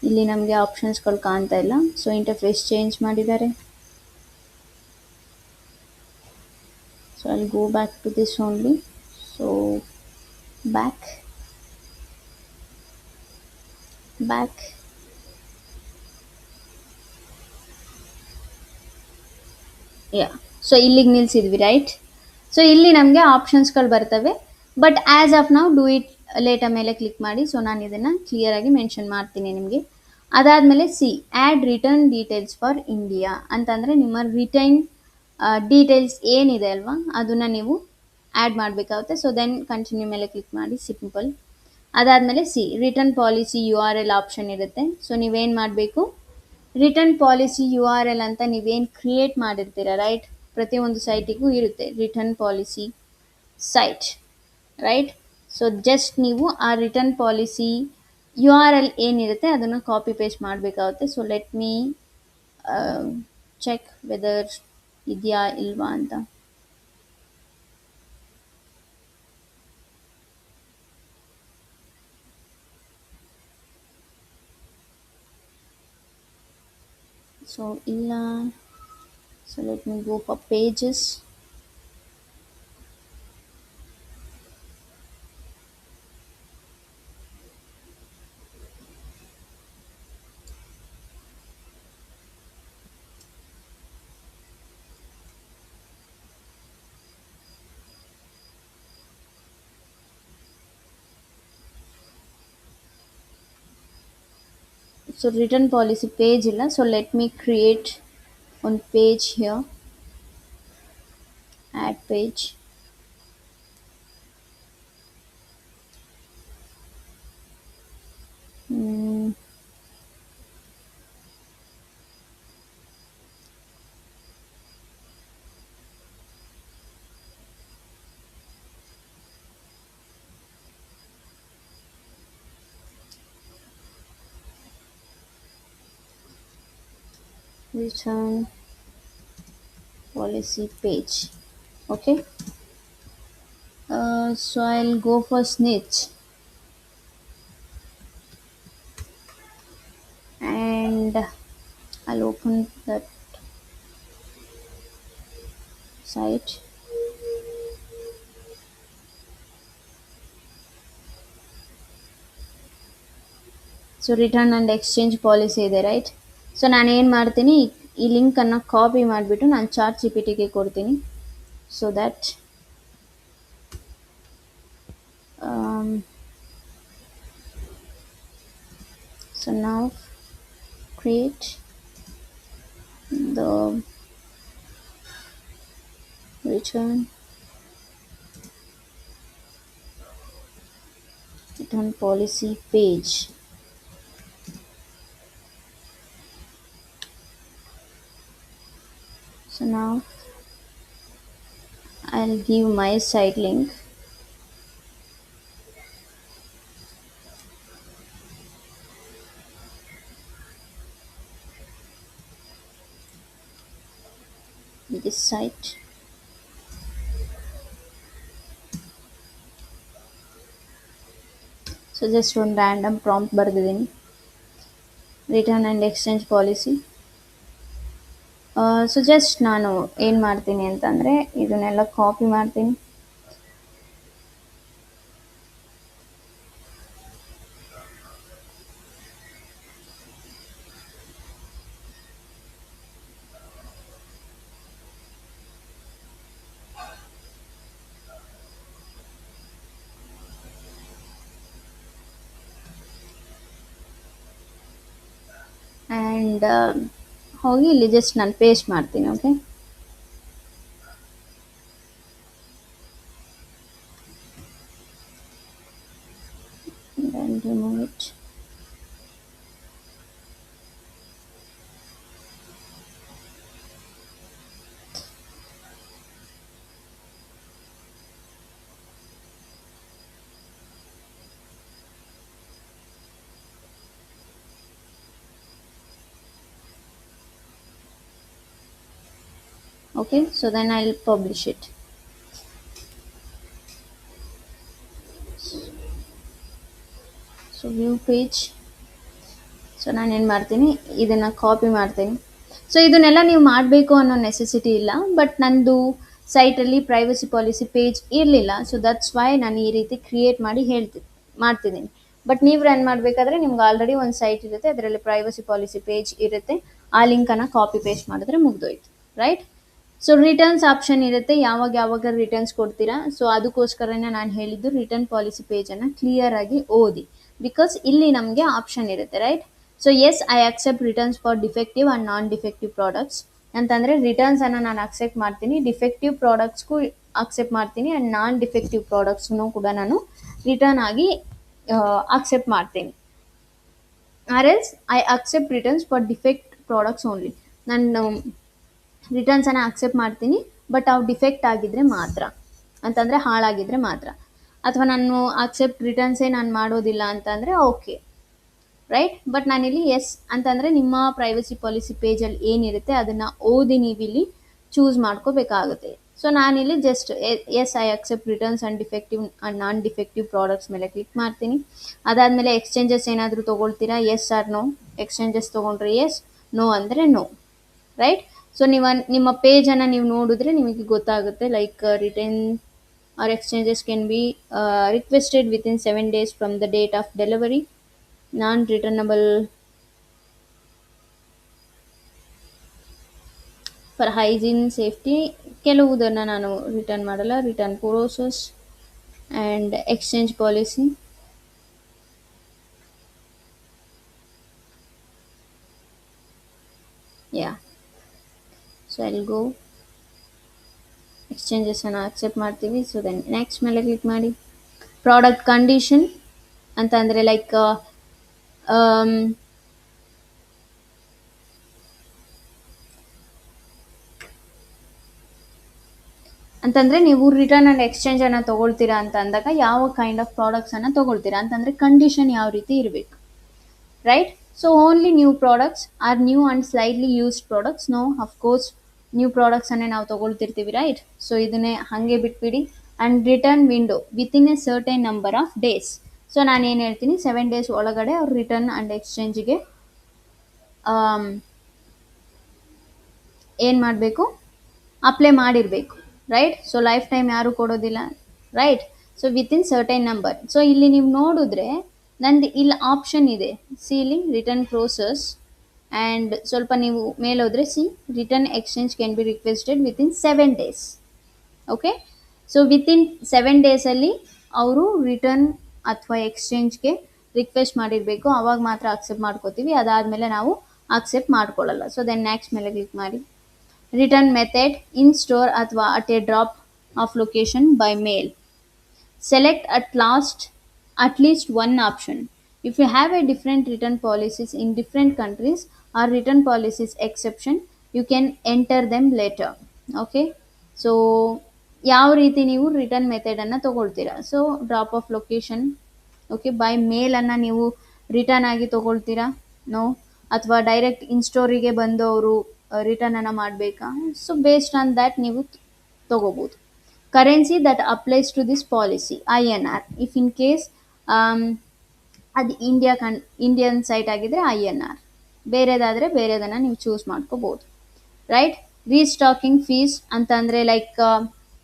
ಇಲ್ಲಿ ನಮಗೆ ಆಪ್ಷನ್ಸ್ಗಳು ಕಾಣ್ತಾ ಇಲ್ಲ. ಸೊ ಇಂಟರ್ಫೇಸ್ ಚೇಂಜ್ ಮಾಡಿದ್ದಾರೆ. So I'll go back to this only. So back, back. Yeah so ಇಲ್ಲಿಗೆ ನಿಲ್ಸಿದ್ವಿ ರೈಟ್. ಸೊ ಇಲ್ಲಿ ನಮಗೆ ಆಪ್ಷನ್ಸ್ಗಳು ಬರ್ತವೆ, ಬಟ್ ಆ್ಯಸ್ ಆಫ್ ನಾವು ಡೂ ಇಟ್ ಲೇಟರ್ ಮೇಲೆ ಕ್ಲಿಕ್ ಮಾಡಿ. ಸೊ ನಾನು ಇದನ್ನು ಕ್ಲಿಯರಾಗಿ ಮೆನ್ಷನ್ ಮಾಡ್ತೀನಿ ನಿಮಗೆ. ಅದಾದಮೇಲೆ C add return details for India ಅಂತಂದರೆ ನಿಮ್ಮ ರಿಟರ್ನ್ ಡೀಟೇಲ್ಸ್ ಏನಿದೆ ಅಲ್ವಾ ಅದನ್ನು ನೀವು ಆ್ಯಡ್ ಮಾಡಬೇಕಾಗುತ್ತೆ. ಸೊ ದೆನ್ ಕಂಟಿನ್ಯೂ ಮೇಲೆ ಕ್ಲಿಕ್ ಮಾಡಿ, ಸಿಂಪಲ್. ಅದಾದಮೇಲೆ see return policy U R L option ಇರುತ್ತೆ. ಸೊ ನೀವೇನು ಮಾಡಬೇಕು, return policy U R L ಅಂತ ನೀವೇನು ಕ್ರಿಯೇಟ್ ಮಾಡಿರ್ತೀರ ರೈಟ್, ಪ್ರತಿಯೊಂದು ಸೈಟಿಗೂ ಇರುತ್ತೆ return policy site right. So just ನೀವು ಆ return policy U R L ಏನಿರುತ್ತೆ ಅದನ್ನು ಕಾಪಿ ಪೇಸ್ಟ್ ಮಾಡಬೇಕಾಗುತ್ತೆ. So let me check whether ಇದೆಯಾ ಇಲ್ವಾ ಅಂತ. ಸೊ ಇಲ್ಲ. So let me go for pages. So return policy page illa, so let me create one page here. Add page. Hmm. Return policy page. Okay. So I'll go for snitch and I'll open that site. So return and exchange policy ಇದೆ ರೈಟ್. ಸೊ ನಾನು ಏನು ಮಾಡ್ತೀನಿ, ಈ ಲಿಂಕನ್ನು ಕಾಪಿ ಮಾಡಿಬಿಟ್ಟು ನಾನು ಚಾಟ್ ಜಿ ಪಿ ಟಿಗೆ ಕೊಡ್ತೀನಿ. So that so now create the return policy page. So now I'll give my site link. This site. So just ಒಂದು ರ್ಯಾಂಡಮ್ ಪ್ರಾಂಪ್ಟ್ ಬರೆದಿದ್ದೀನಿ, return and exchange policy. So just ನಾನು ಏನು ಮಾಡ್ತೀನಿ ಅಂತಂದರೆ ಇದನ್ನೆಲ್ಲ ಕಾಪಿ ಮಾಡ್ತೀನಿ. ಆ್ಯಂಡ್ ಹೋಗಿ ಇಲ್ಲಿ ಜಸ್ಟ್ ನಾನು ಪೇಸ್ಟ್ ಮಾಡ್ತೀನಿ. Okay, then remove it. Okay, so then I'll publish it. So view page. So ನಾನೇನು ಮಾಡ್ತೀನಿ, ಇದನ್ನು ಕಾಪಿ ಮಾಡ್ತೀನಿ. ಸೊ ಇದನ್ನೆಲ್ಲ ನೀವು ಮಾಡಬೇಕು ಅನ್ನೋ ನೆಸೆಸಿಟಿ ಇಲ್ಲ, ಬಟ್ ನಂದು ಸೈಟಲ್ಲಿ ಪ್ರೈವಸಿ ಪಾಲಿಸಿ ಪೇಜ್ ಇರಲಿಲ್ಲ. ಸೊ ದಟ್ಸ್ ವೈ ನಾನು ಈ ರೀತಿ ಕ್ರಿಯೇಟ್ ಮಾಡಿ ಮಾಡ್ತಿದ್ದೀನಿ. ಬಟ್ ನೀವು ರನ್ ಮಾಡಬೇಕಾದ್ರೆ ನಿಮ್ಗೆ ಆಲ್ರೆಡಿ ಒಂದು ಸೈಟ್ ಇರುತ್ತೆ, ಅದರಲ್ಲಿ ಪ್ರೈವಸಿ ಪಾಲಿಸಿ ಪೇಜ್ ಇರುತ್ತೆ. ಆ ಲಿಂಕನ್ನು ಕಾಪಿ ಪೇಸ್ಟ್ ಮಾಡಿದ್ರೆ ಮುಗ್ದೋಯ್ತು, ರೈಟ್? ಸೊ ರಿಟರ್ನ್ಸ್ ಆಪ್ಷನ್ ಇರುತ್ತೆ, ಯಾವಾಗ ಯಾವಾಗ ರಿಟರ್ನ್ಸ್ ಕೊಡ್ತೀರಾ. ಸೊ ಅದಕ್ಕೋಸ್ಕರನೇ ನಾನು ಹೇಳಿದ್ದು ರಿಟರ್ನ್ ಪಾಲಿಸಿ ಪೇಜನ್ನು ಕ್ಲಿಯರ್ ಆಗಿ ಓದಿ, ಬಿಕಾಸ್ ಇಲ್ಲಿ ನಮಗೆ ಆಪ್ಷನ್ ಇರುತ್ತೆ, right? So yes, I accept returns for defective and non defective products ಅಂತಂದರೆ ರಿಟರ್ನ್ಸನ್ನು ನಾನು ಅಕ್ಸೆಪ್ಟ್ ಮಾಡ್ತೀನಿ, ಡಿಫೆಕ್ಟಿವ್ ಪ್ರಾಡಕ್ಟ್ಸ್ಗೂ ಅಕ್ಸೆಪ್ಟ್ ಮಾಡ್ತೀನಿ, ಆ್ಯಂಡ್ ನಾನ್ ಡಿಫೆಕ್ಟಿವ್ ಪ್ರಾಡಕ್ಟ್ಸ್ನು ಕೂಡ ನಾನು ರಿಟರ್ನ್ ಆಗಿ ಅಕ್ಸೆಪ್ಟ್ ಮಾಡ್ತೀನಿ. Or else I accept returns for defect products only. ನಾನು ರಿಟರ್ನ್ಸನ್ನು ಅಕ್ಸೆಪ್ಟ್ ಮಾಡ್ತೀನಿ, ಬಟ್ ಅವು ಡಿಫೆಕ್ಟ್ ಆಗಿದ್ದರೆ ಮಾತ್ರ, ಅಂತಂದರೆ ಹಾಳಾಗಿದ್ದರೆ ಮಾತ್ರ. ಅಥವಾ ನಾನು ಅಕ್ಸೆಪ್ಟ್ ರಿಟರ್ನ್ಸೇ ನಾನು ಮಾಡೋದಿಲ್ಲ ಅಂತಂದರೆ ಓಕೆ, ರೈಟ್? ಬಟ್ ನಾನಿಲ್ಲಿ ಎಸ್ ಅಂತಂದರೆ ನಿಮ್ಮ ಪ್ರೈವಸಿ ಪಾಲಿಸಿ ಪೇಜಲ್ಲಿ ಏನಿರುತ್ತೆ ಅದನ್ನು ಓದಿ ನೀವಿಲ್ಲಿ ಚೂಸ್ ಮಾಡ್ಕೋಬೇಕಾಗುತ್ತೆ. ಸೊ ನಾನಿಲ್ಲಿ just yes, I accept returns and defective and non defective products ಮೇಲೆ ಕ್ಲಿಕ್ ಮಾಡ್ತೀನಿ. ಅದಾದಮೇಲೆ ಎಕ್ಸ್ಚೇಂಜಸ್ ಏನಾದರೂ ತೊಗೊಳ್ತೀರಾ, ಎಸ್ ಆರ್ ನೋ. ಎಕ್ಸ್ಚೇಂಜಸ್ ತೊಗೊಂಡ್ರೆ ಎಸ್, ನೋ ಅಂದರೆ ನೋ, ರೈಟ್? ಸೊ ನಿಮ್ಮ ಪೇಜನ್ನು ನೀವು ನೋಡಿದ್ರೆ ನಿಮಗೆ ಗೊತ್ತಾಗುತ್ತೆ, like return or exchanges can be requested within 7 days from the date of delivery. Non returnable for hygiene safety, ಕೆಲವುದನ್ನು ನಾನು ರಿಟರ್ನ್ ಮಾಡಲ್ಲ. Return process and exchange policy. Yeah, so I will go ಎಕ್ಸ್ಚೇಂಜಸನ್ನು accept ಮಾಡ್ತೀವಿ. ಸೊ ದೆನ್ ನೆಕ್ಸ್ಟ್ ಮೇಲೆ ಕ್ಲಿಕ್ ಮಾಡಿ. ಪ್ರಾಡಕ್ಟ್ ಕಂಡೀಷನ್ ಅಂತ ಅಂದರೆ ಲೈಕ್ ಅಂತಂದರೆ ನೀವು ರಿಟರ್ನ್ ಆ್ಯಂಡ್ ಎಕ್ಸ್ಚೇಂಜನ್ನು ತೊಗೊಳ್ತೀರಾ ಅಂತ ಅಂದಾಗ ಯಾವ ಕೈಂಡ್ ಆಫ್ ಪ್ರಾಡಕ್ಟ್ಸನ್ನು ತೊಗೊಳ್ತೀರಾ ಅಂತಂದರೆ ಕಂಡೀಷನ್ ಯಾವ ರೀತಿ ಇರಬೇಕು, right? So only new products or new and slightly used products. No, of course new ಪ್ರಾಡಕ್ಟ್ಸನ್ನೇ ನಾವು ತೊಗೊಳ್ತಿರ್ತೀವಿ, ರೈಟ್? ಸೊ ಇದನ್ನೇ ಹಾಗೆ ಬಿಟ್ಬಿಡಿ. And return window within a certain number of days. So ನಾನು ಏನು ಹೇಳ್ತೀನಿ, 7 days ಒಳಗಡೆ ಅವ್ರು ರಿಟರ್ನ್ ಆ್ಯಂಡ್ ಎಕ್ಸ್ಚೇಂಜಿಗೆ ಏನು ಮಾಡಬೇಕು, ಅಪ್ಲೈ ಮಾಡಿರಬೇಕು, ರೈಟ್? ಸೊ ಲೈಫ್ ಟೈಮ್ ಯಾರೂ ಕೊಡೋದಿಲ್ಲ, right? So within certain number. So ಇಲ್ಲಿ ನೀವು ನೋಡಿದ್ರೆ ನಂದು ಇಲ್ಲಿ ಆಪ್ಷನ್ ಇದೆ, ಸಿ ಇಲ್ಲಿ ರಿಟರ್ನ್ ಪ್ರೋಸೆಸ್, ಆ್ಯಂಡ್ ಸ್ವಲ್ಪ ನೀವು ಮೇಲೋದ್ರೆ see return exchange can be requested within 7 days. Okay, so within 7 daysಲ್ಲಿ ಅವರು ರಿಟರ್ನ್ ಅಥವಾ ಎಕ್ಸ್ಚೇಂಜ್ಗೆ ರಿಕ್ವೆಸ್ಟ್ ಮಾಡಿರಬೇಕು, ಆವಾಗ ಮಾತ್ರ ಅಕ್ಸೆಪ್ಟ್ ಮಾಡ್ಕೋತೀವಿ. ಅದಾದಮೇಲೆ ನಾವು ಅಕ್ಸೆಪ್ಟ್ ಮಾಡ್ಕೊಳ್ಳಲ್ಲ. ಸೊ ದೆನ್ ನೆಕ್ಸ್ಟ್ ಮೇಲೆ ಕ್ಲಿಕ್ ಮಾಡಿ. ರಿಟರ್ನ್ ಮೆಥಡ್ ಇನ್ ಸ್ಟೋರ್ ಅಥವಾ at a drop off location by mail. Select at least one option. If you have a different return policies in different countries or return policies exception, you can enter them later. Okay, so ಯಾವ ರೀತಿ ನೀವು ರಿಟರ್ನ್ ಮೆಥಡನ್ನು ತೊಗೊಳ್ತೀರಾ. So drop off location, okay, by ಮೇಲನ್ನು ನೀವು ರಿಟರ್ನ್ ಆಗಿ ತೊಗೊಳ್ತೀರಾ, ನೋ, ಅಥವಾ ಡೈರೆಕ್ಟ್ ಇನ್ಸ್ಟೋರಿಗೆ ಬಂದು ಅವರು ರಿಟರ್ನನ್ನು ಮಾಡಬೇಕಾ. ಸೊ ಬೇಸ್ಡ್ ಆನ್ ದ್ಯಾಟ್ ನೀವು ತೊಗೋಬೋದು. Currency that applies to this policy INR. If in case ಅದು ಇಂಡಿಯನ್ ಸೈಟ್ ಆಗಿದ್ರೆ INR, ಬೇರೆದಾದರೆ ಬೇರೆದನ್ನು ನೀವು ಚೂಸ್ ಮಾಡ್ಕೋಬೋದು, ರೈಟ್? ರೀಸ್ಟಾಕಿಂಗ್ ಫೀಸ್ ಅಂತಂದರೆ like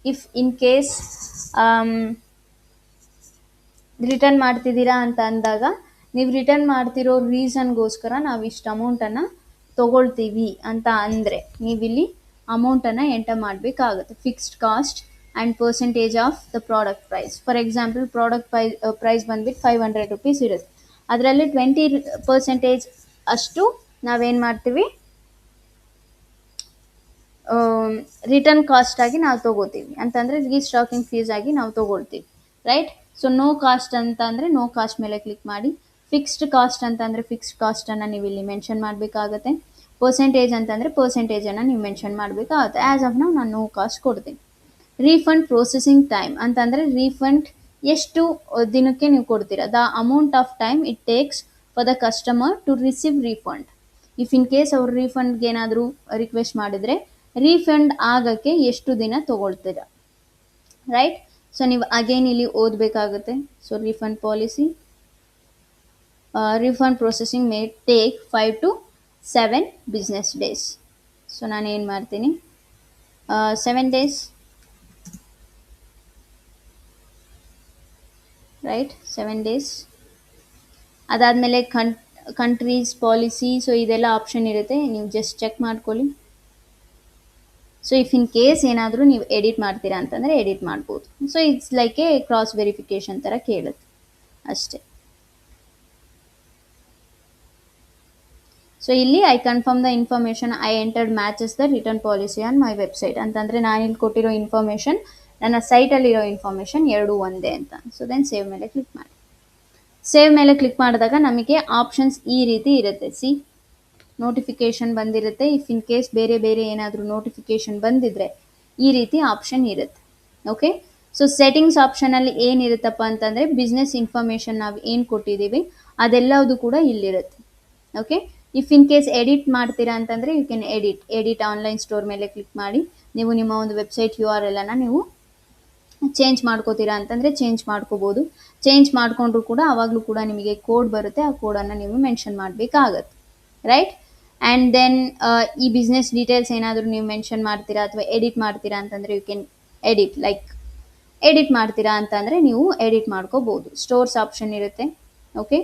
if in case return ಮಾಡ್ತಿದ್ದೀರಾ ಅಂತ ಅಂದಾಗ ನೀವು ರಿಟರ್ನ್ ಮಾಡ್ತಿರೋ ರೀಸನ್ಗೋಸ್ಕರ ನಾವು ಇಷ್ಟು ಅಮೌಂಟನ್ನು ತೊಗೊಳ್ತೀವಿ ಅಂತ ಅಂದರೆ ನೀವಿಲ್ಲಿ ಅಮೌಂಟನ್ನು ಎಂಟರ್ ಮಾಡಬೇಕಾಗುತ್ತೆ. Fixed cost and percentage of the product price. For example product price ಬಂದುಬಿಟ್ಟು 500 rupees ಇರುತ್ತೆ, ಅದರಲ್ಲಿ 20% ಅಷ್ಟು ನಾವೇನು ಮಾಡ್ತೀವಿ, ರಿಟರ್ನ್ ಕಾಸ್ಟ್ ಆಗಿ ನಾವು ತೊಗೋತೀವಿ, ಅಂತಂದರೆ ರೀಸ್ಟಾಕಿಂಗ್ ಫೀಸ್ ಆಗಿ ನಾವು ತೊಗೊಳ್ತೀವಿ, ರೈಟ್? ಸೊ ನೋ ಕಾಸ್ಟ್ ಅಂತ ಅಂದರೆ ನೋ ಕಾಸ್ಟ್ ಮೇಲೆ ಕ್ಲಿಕ್ ಮಾಡಿ. ಫಿಕ್ಸ್ಡ್ ಕಾಸ್ಟ್ ಅಂತಂದರೆ ಫಿಕ್ಸ್ಡ್ ಕಾಸ್ಟನ್ನು ನೀವು ಇಲ್ಲಿ ಮೆನ್ಷನ್ ಮಾಡಬೇಕಾಗುತ್ತೆ. ಪರ್ಸೆಂಟೇಜ್ ಅಂತಂದರೆ ಪರ್ಸೆಂಟೇಜನ್ನು ನೀವು ಮೆನ್ಷನ್ ಮಾಡಬೇಕಾಗುತ್ತೆ. ಆ್ಯಸ್ ಆಫ್ ನಾವು ನಾನು ನೋ ಕಾಸ್ಟ್ ಕೊಡ್ತೀನಿ. ರೀಫಂಡ್ ಪ್ರೊಸೆಸಿಂಗ್ ಟೈಮ್ ಅಂತಂದರೆ ರೀಫಂಡ್ ಎಷ್ಟು ದಿನಕ್ಕೆ ನೀವು ಕೊಡ್ತೀರಾ, the amount of time it takes for the customer to receive refund. If in case ಅವ್ರು ರೀಫಂಡ್ಗೆ ಏನಾದರೂ ರಿಕ್ವೆಸ್ಟ್ ಮಾಡಿದರೆ ರೀಫಂಡ್ ಆಗೋಕ್ಕೆ ಎಷ್ಟು ದಿನ ತೊಗೊಳ್ತೀರಾ, ರೈಟ್? ಸೊ ನೀವು ಅಗೇನ್ ಇಲ್ಲಿ ಓದಬೇಕಾಗುತ್ತೆ. So refund policy, refund processing may take 5 to 7 business days. So ನಾನು ಏನು ಮಾಡ್ತೀನಿ, 7 days ರೈಟ್ 7 days. ಅದಾದಮೇಲೆ ಕಂಟ್ರೀಸ್ ಪಾಲಿಸಿ, ಸೊ ಇದೆಲ್ಲ ಆಪ್ಷನ್ ಇರುತ್ತೆ, ನೀವು ಜಸ್ಟ್ ಚೆಕ್ ಮಾಡ್ಕೊಳ್ಳಿ. ಸೊ ಇಫ್ ಇನ್ ಕೇಸ್ ಏನಾದರೂ ನೀವು ಎಡಿಟ್ ಮಾಡ್ತೀರಾ ಅಂತಂದರೆ ಎಡಿಟ್ ಮಾಡ್ಬೋದು. So it's like A cross verification ಥರ ಕೇಳುತ್ತೆ ಅಷ್ಟೇ. ಸೊ ಇಲ್ಲಿ I confirm the information I entered matches the return policy on my website ಅಂತಂದರೆ ನಾನು ಇಲ್ಲಿ ಕೊಟ್ಟಿರೋ ಇನ್ಫಾರ್ಮೇಷನ್ ನನ್ನ ಸೈಟಲ್ಲಿರೋ ಇನ್ಫಾರ್ಮೇಷನ್ ಎರಡೂ ಒಂದೇ ಅಂತ. ಸೊ ದೆನ್ ಸೇವ್ ಮೇಲೆ ಕ್ಲಿಕ್ ಮಾಡಿ. ಸೇವ್ ಮೇಲೆ ಕ್ಲಿಕ್ ಮಾಡಿದಾಗ ನಮಗೆ ಆಪ್ಷನ್ಸ್ ಈ ರೀತಿ ಇರುತ್ತೆ. ಸಿ, ನೋಟಿಫಿಕೇಷನ್ ಬಂದಿರುತ್ತೆ. ಇಫ್ ಇನ್ ಕೇಸ್ ಬೇರೆ ಬೇರೆ ಏನಾದರೂ ನೋಟಿಫಿಕೇಷನ್ ಬಂದಿದ್ರೆ ಈ ರೀತಿ ಆಪ್ಷನ್ ಇರುತ್ತೆ. ಓಕೆ, ಸೊ ಸೆಟ್ಟಿಂಗ್ಸ್ ಆಪ್ಷನಲ್ಲಿ ಏನಿರುತ್ತಪ್ಪ ಅಂತಂದರೆ ಬಿಸ್ನೆಸ್ ಇನ್ಫಾರ್ಮೇಷನ್ ನಾವು ಏನು ಕೊಟ್ಟಿದ್ದೀವಿ ಅದೆಲ್ಲವುದು ಕೂಡ ಇಲ್ಲಿರುತ್ತೆ. Okay, if in case edit ಮಾಡ್ತೀರಾ ಅಂತಂದರೆ you can edit online store ಮೇಲೆ ಕ್ಲಿಕ್ ಮಾಡಿ ನೀವು ನಿಮ್ಮ ಒಂದು ವೆಬ್ಸೈಟ್ URL ಅನ್ನು ನೀವು ಚೇಂಜ್ ಮಾಡ್ಕೋತೀರಾ ಅಂತಂದರೆ ಚೇಂಜ್ ಮಾಡ್ಕೋಬೋದು. ಚೇಂಜ್ ಮಾಡಿಕೊಂಡ್ರು ಕೂಡ ಆವಾಗಲೂ ಕೂಡ ನಿಮಗೆ ಕೋಡ್ ಬರುತ್ತೆ, ಆ ಕೋಡನ್ನು ನೀವು ಮೆನ್ಷನ್ ಮಾಡಬೇಕಾಗತ್ತೆ. ರೈಟ್, ಆ್ಯಂಡ್ ದೆನ್ ಈ ಬಿಸ್ನೆಸ್ ಡೀಟೇಲ್ಸ್ ಏನಾದರೂ ನೀವು ಮೆನ್ಷನ್ ಮಾಡ್ತೀರಾ ಅಥವಾ ಎಡಿಟ್ ಮಾಡ್ತೀರಾ ಅಂತಂದರೆ ಯು ಕ್ಯಾನ್ ಎಡಿಟ್ ಮಾಡ್ತೀರಾ ಅಂತಂದರೆ ನೀವು ಎಡಿಟ್ ಮಾಡ್ಕೋಬೋದು. ಸ್ಟೋರ್ಸ್ ಆಪ್ಷನ್ ಇರುತ್ತೆ. ಓಕೆ,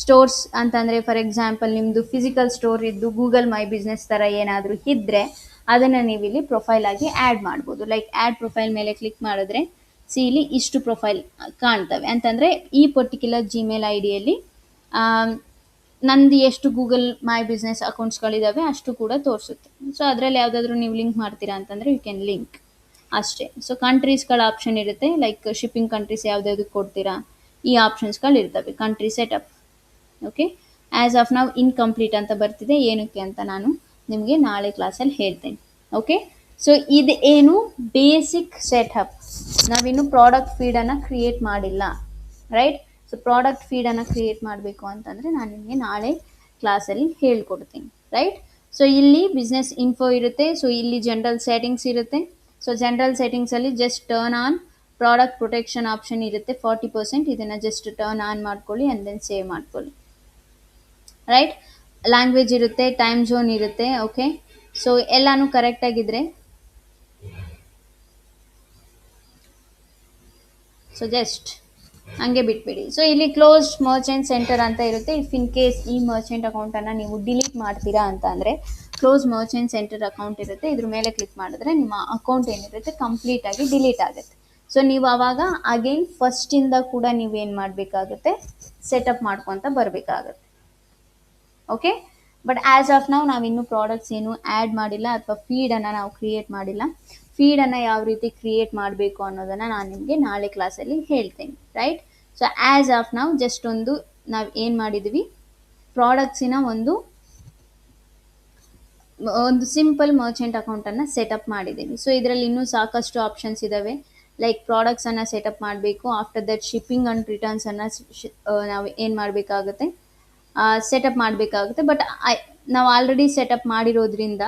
ಸ್ಟೋರ್ಸ್ ಅಂತಂದರೆ ಫಾರ್ ಎಕ್ಸಾಂಪಲ್ ನಿಮ್ಮದು ಫಿಸಿಕಲ್ ಸ್ಟೋರ್ ಇದ್ದು ಗೂಗಲ್ ಮೈ ಬಿಸ್ನೆಸ್ ಥರ ಏನಾದರೂ ಇದ್ದರೆ ಅದನ್ನು ನೀವು ಇಲ್ಲಿ ಪ್ರೊಫೈಲ್ ಆಗಿ ಆ್ಯಡ್ ಮಾಡ್ಬೋದು. ಲೈಕ್ ಆ್ಯಡ್ ಪ್ರೊಫೈಲ್ ಮೇಲೆ ಕ್ಲಿಕ್ ಮಾಡಿದ್ರೆ ಸಿ ಇಲ್ಲಿ ಇಷ್ಟು ಪ್ರೊಫೈಲ್ ಕಾಣ್ತವೆ ಅಂತಂದರೆ ಈ ಪರ್ಟಿಕ್ಯುಲರ್ ಜಿಮೇಲ್ ಐಡಿಯಲ್ಲಿ ನಂದು ಎಷ್ಟು ಗೂಗಲ್ ಮೈ ಬಿಸ್ನೆಸ್ ಅಕೌಂಟ್ಸ್ಗಳಿದ್ದಾವೆ ಅಷ್ಟು ಕೂಡ ತೋರಿಸುತ್ತೆ. ಸೊ ಅದರಲ್ಲಿ ಯಾವುದಾದ್ರೂ ನೀವು ಲಿಂಕ್ ಮಾಡ್ತೀರಾ ಅಂತಂದರೆ ಯು ಕ್ಯಾನ್ ಲಿಂಕ್ ಅಷ್ಟೇ. ಸೊ ಕಂಟ್ರೀಸ್ಗಳ ಆಪ್ಷನ್ ಇರುತ್ತೆ, ಲೈಕ್ ಶಿಪ್ಪಿಂಗ್ ಕಂಟ್ರೀಸ್ ಯಾವುದ್ಯಾವುದು ಕೊಡ್ತೀರಾ ಈ ಆಪ್ಷನ್ಸ್ಗಳು ಇರ್ತವೆ. Country setup, okay, as of ನಾವು ಇನ್ಕಂಪ್ಲೀಟ್ ಅಂತ ಬರ್ತಿದೆ, ಏನಕ್ಕೆ ಅಂತ ನಾನು ನಿಮಗೆ ನಾಳೆ ಕ್ಲಾಸಲ್ಲಿ ಹೇಳ್ತೇನೆ. ಓಕೆ, ಸೊ ಇದು ಏನು ಬೇಸಿಕ್ ಸೆಟಪ್. ನಾವಿನ್ನು ಪ್ರಾಡಕ್ಟ್ ಫೀಡನ್ನು ಕ್ರಿಯೇಟ್ ಮಾಡಿಲ್ಲ. ರೈಟ್, ಸೊ ಪ್ರಾಡಕ್ಟ್ ಫೀಡನ್ನು ಕ್ರಿಯೇಟ್ ಮಾಡಬೇಕು ಅಂತಂದರೆ ನಾನು ನಿಮಗೆ ನಾಳೆ ಕ್ಲಾಸಲ್ಲಿ ಹೇಳ್ಕೊಡ್ತೀನಿ. ರೈಟ್, ಸೊ ಇಲ್ಲಿ ಬಿಸ್ನೆಸ್ ಇನ್ಫೋ ಇರುತ್ತೆ. ಸೊ ಇಲ್ಲಿ ಜನರಲ್ ಸೆಟ್ಟಿಂಗ್ಸ್ ಇರುತ್ತೆ. ಸೊ ಜನರಲ್ ಸೆಟ್ಟಿಂಗ್ಸಲ್ಲಿ just turn on product protection option ಇರುತ್ತೆ 40%. ಇದನ್ನು ಜಸ್ಟ್ ಟರ್ನ್ ಆನ್ ಮಾಡ್ಕೊಳ್ಳಿ ಆ್ಯಂಡ್ ದೆನ್ ಸೇವ್ ಮಾಡ್ಕೊಳ್ಳಿ. ರೈಟ್, ಲ್ಯಾಂಗ್ವೇಜ್ ಇರುತ್ತೆ, ಟೈಮ್ ಝೋನ್ ಇರುತ್ತೆ. ಓಕೆ, ಸೊ ಎಲ್ಲನೂ ಕರೆಕ್ಟಾಗಿದ್ದರೆ ಸೊ ಜಸ್ಟ್ ಹಂಗೆ ಬಿಟ್ಬಿಡಿ. ಸೊ ಇಲ್ಲಿ ಕ್ಲೋಸ್ಡ್ ಮರ್ಚೆಂಟ್ ಸೆಂಟರ್ ಅಂತ ಇರುತ್ತೆ. ಇಫ್ ಇನ್ ಕೇಸ್ ಈ ಮರ್ಚೆಂಟ್ ಅಕೌಂಟನ್ನು ನೀವು ಡಿಲೀಟ್ ಮಾಡ್ತೀರಾ ಅಂತ ಅಂದರೆ ಕ್ಲೋಸ್ ಮರ್ಚೆಂಟ್ ಸೆಂಟರ್ ಅಕೌಂಟ್ ಇರುತ್ತೆ, ಇದ್ರ ಮೇಲೆ ಕ್ಲಿಕ್ ಮಾಡಿದ್ರೆ ನಿಮ್ಮ ಅಕೌಂಟ್ ಏನಿರುತ್ತೆ ಕಂಪ್ಲೀಟಾಗಿ ಡಿಲೀಟ್ ಆಗುತ್ತೆ. ಸೊ ನೀವು ಆವಾಗ ಅಗೈನ್ ಫಸ್ಟಿಂದ ಕೂಡ ನೀವೇನು ಮಾಡಬೇಕಾಗುತ್ತೆ, ಸೆಟಪ್ ಮಾಡ್ಕೊತ ಬರಬೇಕಾಗತ್ತೆ. ಓಕೆ, ಬಟ್ ಆ್ಯಸ್ ಆಫ್ ನಾವಿನ್ನೂ ಪ್ರಾಡಕ್ಟ್ಸ್ ಏನು ಆ್ಯಡ್ ಮಾಡಿಲ್ಲ ಅಥವಾ ಫೀಡನ್ನು ನಾವು ಕ್ರಿಯೇಟ್ ಮಾಡಿಲ್ಲ. ಫೀಡನ್ನು ಯಾವ ರೀತಿ ಕ್ರಿಯೇಟ್ ಮಾಡಬೇಕು ಅನ್ನೋದನ್ನು ನಾನು ನಿಮಗೆ ನಾಳೆ ಕ್ಲಾಸಲ್ಲಿ ಹೇಳ್ತೇನೆ. Right, so as of just ನಾವು ಏನು ಮಾಡಿದ್ವಿ, ಪ್ರಾಡಕ್ಟ್ಸಿನ ಒಂದು ಸಿಂಪಲ್ ಮರ್ಚೆಂಟ್ ಅಕೌಂಟನ್ನು ಸೆಟಪ್ ಮಾಡಿದ್ದೀವಿ. ಸೊ ಇದರಲ್ಲಿ ಇನ್ನೂ ಸಾಕಷ್ಟು ಆಪ್ಷನ್ಸ್ ಇದ್ದಾವೆ. ಲೈಕ್ ಪ್ರಾಡಕ್ಟ್ಸನ್ನು ಸೆಟಪ್ ಮಾಡಬೇಕು, ಆಫ್ಟರ್ ದಟ್ ಶಿಪ್ಪಿಂಗ್ ಆ್ಯಂಡ್ ರಿಟರ್ನ್ಸನ್ನು ನಾವು ಏನು ಮಾಡಬೇಕಾಗುತ್ತೆ, ಸೆಟಪ್ ಮಾಡಬೇಕಾಗುತ್ತೆ. ಬಟ್ ನಾವು ಆಲ್ರೆಡಿ ಸೆಟಪ್ ಮಾಡಿರೋದ್ರಿಂದ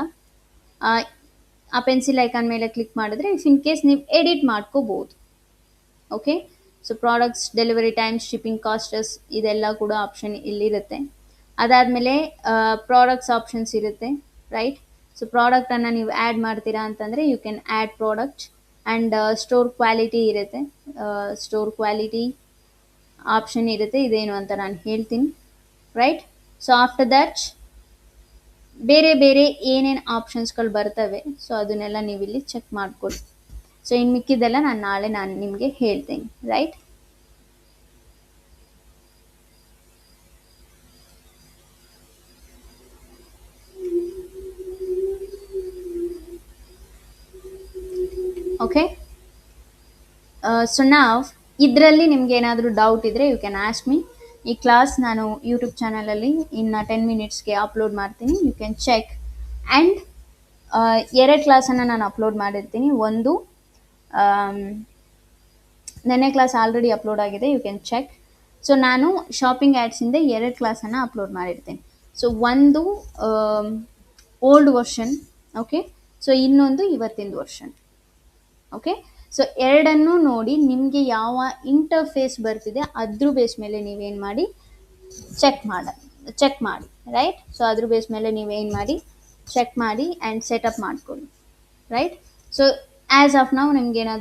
ಆ ಪೆನ್ಸಿಲ್ ಐಕಾನ್ ಮೇಲೆ ಕ್ಲಿಕ್ ಮಾಡಿದ್ರೆ ಇಫ್ ಇನ್ ಕೇಸ್ ನೀವು ಎಡಿಟ್ ಮಾಡ್ಕೋಬೋದು. Okay, so products, delivery times, shipping costs ಇದೆಲ್ಲ ಕೂಡ ಆಪ್ಷನ್ ಇಲ್ಲಿರುತ್ತೆ. ಅದಾದಮೇಲೆ ಪ್ರಾಡಕ್ಟ್ಸ್ ಆಪ್ಷನ್ಸ್ ಇರುತ್ತೆ. ರೈಟ್, ಸೊ ಪ್ರಾಡಕ್ಟನ್ನು ನೀವು ಆ್ಯಡ್ ಮಾಡ್ತೀರಾ ಅಂತಂದರೆ you can add product and store quality ಇರುತ್ತೆ. ಸ್ಟೋರ್ ಕ್ವಾಲಿಟಿ ಆಪ್ಷನ್ ಇರುತ್ತೆ, ಇದೇನು ಅಂತ ನಾನು ಹೇಳ್ತೀನಿ. ರೈಟ್, ಸೊ ಆಫ್ಟರ್ ದ್ಯಾಟ್ ಬೇರೆ ಬೇರೆ ಏನೇನು ಆಪ್ಷನ್ಸ್ಗಳು ಬರ್ತವೆ ಸೊ ಅದನ್ನೆಲ್ಲ ನೀವು ಇಲ್ಲಿ ಚೆಕ್ ಮಾಡ್ಕೊಳ್ಳಿ. ಸೊ ಇನ್ನು ಮಿಕ್ಕಿದ್ದೆಲ್ಲ ನಾಳೆ ನಿಮಗೆ ಹೇಳ್ತೇನೆ. Right, okay. ಸೊ ನಾವು ಇದರಲ್ಲಿ ನಿಮ್ಗೆ ಏನಾದರೂ ಡೌಟ್ ಇದ್ದರೆ ಯು ಕ್ಯಾನ್ ಆಸ್ಕ್ ಮೀ. ಈ ಕ್ಲಾಸ್ ನಾನು ಯೂಟ್ಯೂಬ್ ಚಾನಲಲ್ಲಿ ಇನ್ನು 10 ಮಿನಿಟ್ಸ್ಗೆ ಅಪ್ಲೋಡ್ ಮಾಡ್ತೀನಿ. You can check. ಆ್ಯಂಡ್ 2 ಕ್ಲಾಸನ್ನು ನಾನು ಅಪ್ಲೋಡ್ ಮಾಡಿರ್ತೀನಿ. ಒಂದು ನೆನ್ನೆ ಕ್ಲಾಸ್ ಆಲ್ರೆಡಿ ಅಪ್ಲೋಡ್ ಆಗಿದೆ, ಯು ಕ್ಯಾನ್ ಚೆಕ್. ಸೊ ನಾನು ಶಾಪಿಂಗ್ ಆ್ಯಡ್ಸಿಂದ 2 ಕ್ಲಾಸನ್ನು ಅಪ್ಲೋಡ್ ಮಾಡಿರ್ತೀನಿ. ಸೊ ಒಂದು ಓಲ್ಡ್ ವರ್ಷನ್, ಓಕೆ, ಸೊ ಇನ್ನೊಂದು ಇವತ್ತಿನ ವರ್ಷನ್. ಓಕೆ, ಸೊ ಎರಡನ್ನೂ ನೋಡಿ ನಿಮಗೆ ಯಾವ ಇಂಟರ್ಫೇಸ್ ಬರ್ತಿದೆ ಅದ್ರ ಬೇಸ್ ಮೇಲೆ ನೀವೇನು ಮಾಡಿ ಚೆಕ್ ಮಾಡಿ. ರೈಟ್, ಸೊ ಅದ್ರ ಬೇಸ್ ಮೇಲೆ ನೀವೇನು ಮಾಡಿ ಚೆಕ್ ಮಾಡಿ ಆ್ಯಂಡ್ ಸೆಟಪ್ ಮಾಡ್ಕೊಳ್ಳಿ. ರೈಟ್, ಸೊ ಆ್ಯಸ್ ಆಫ್ ನಿಮ್ಗೆ ಏನಾದರೂ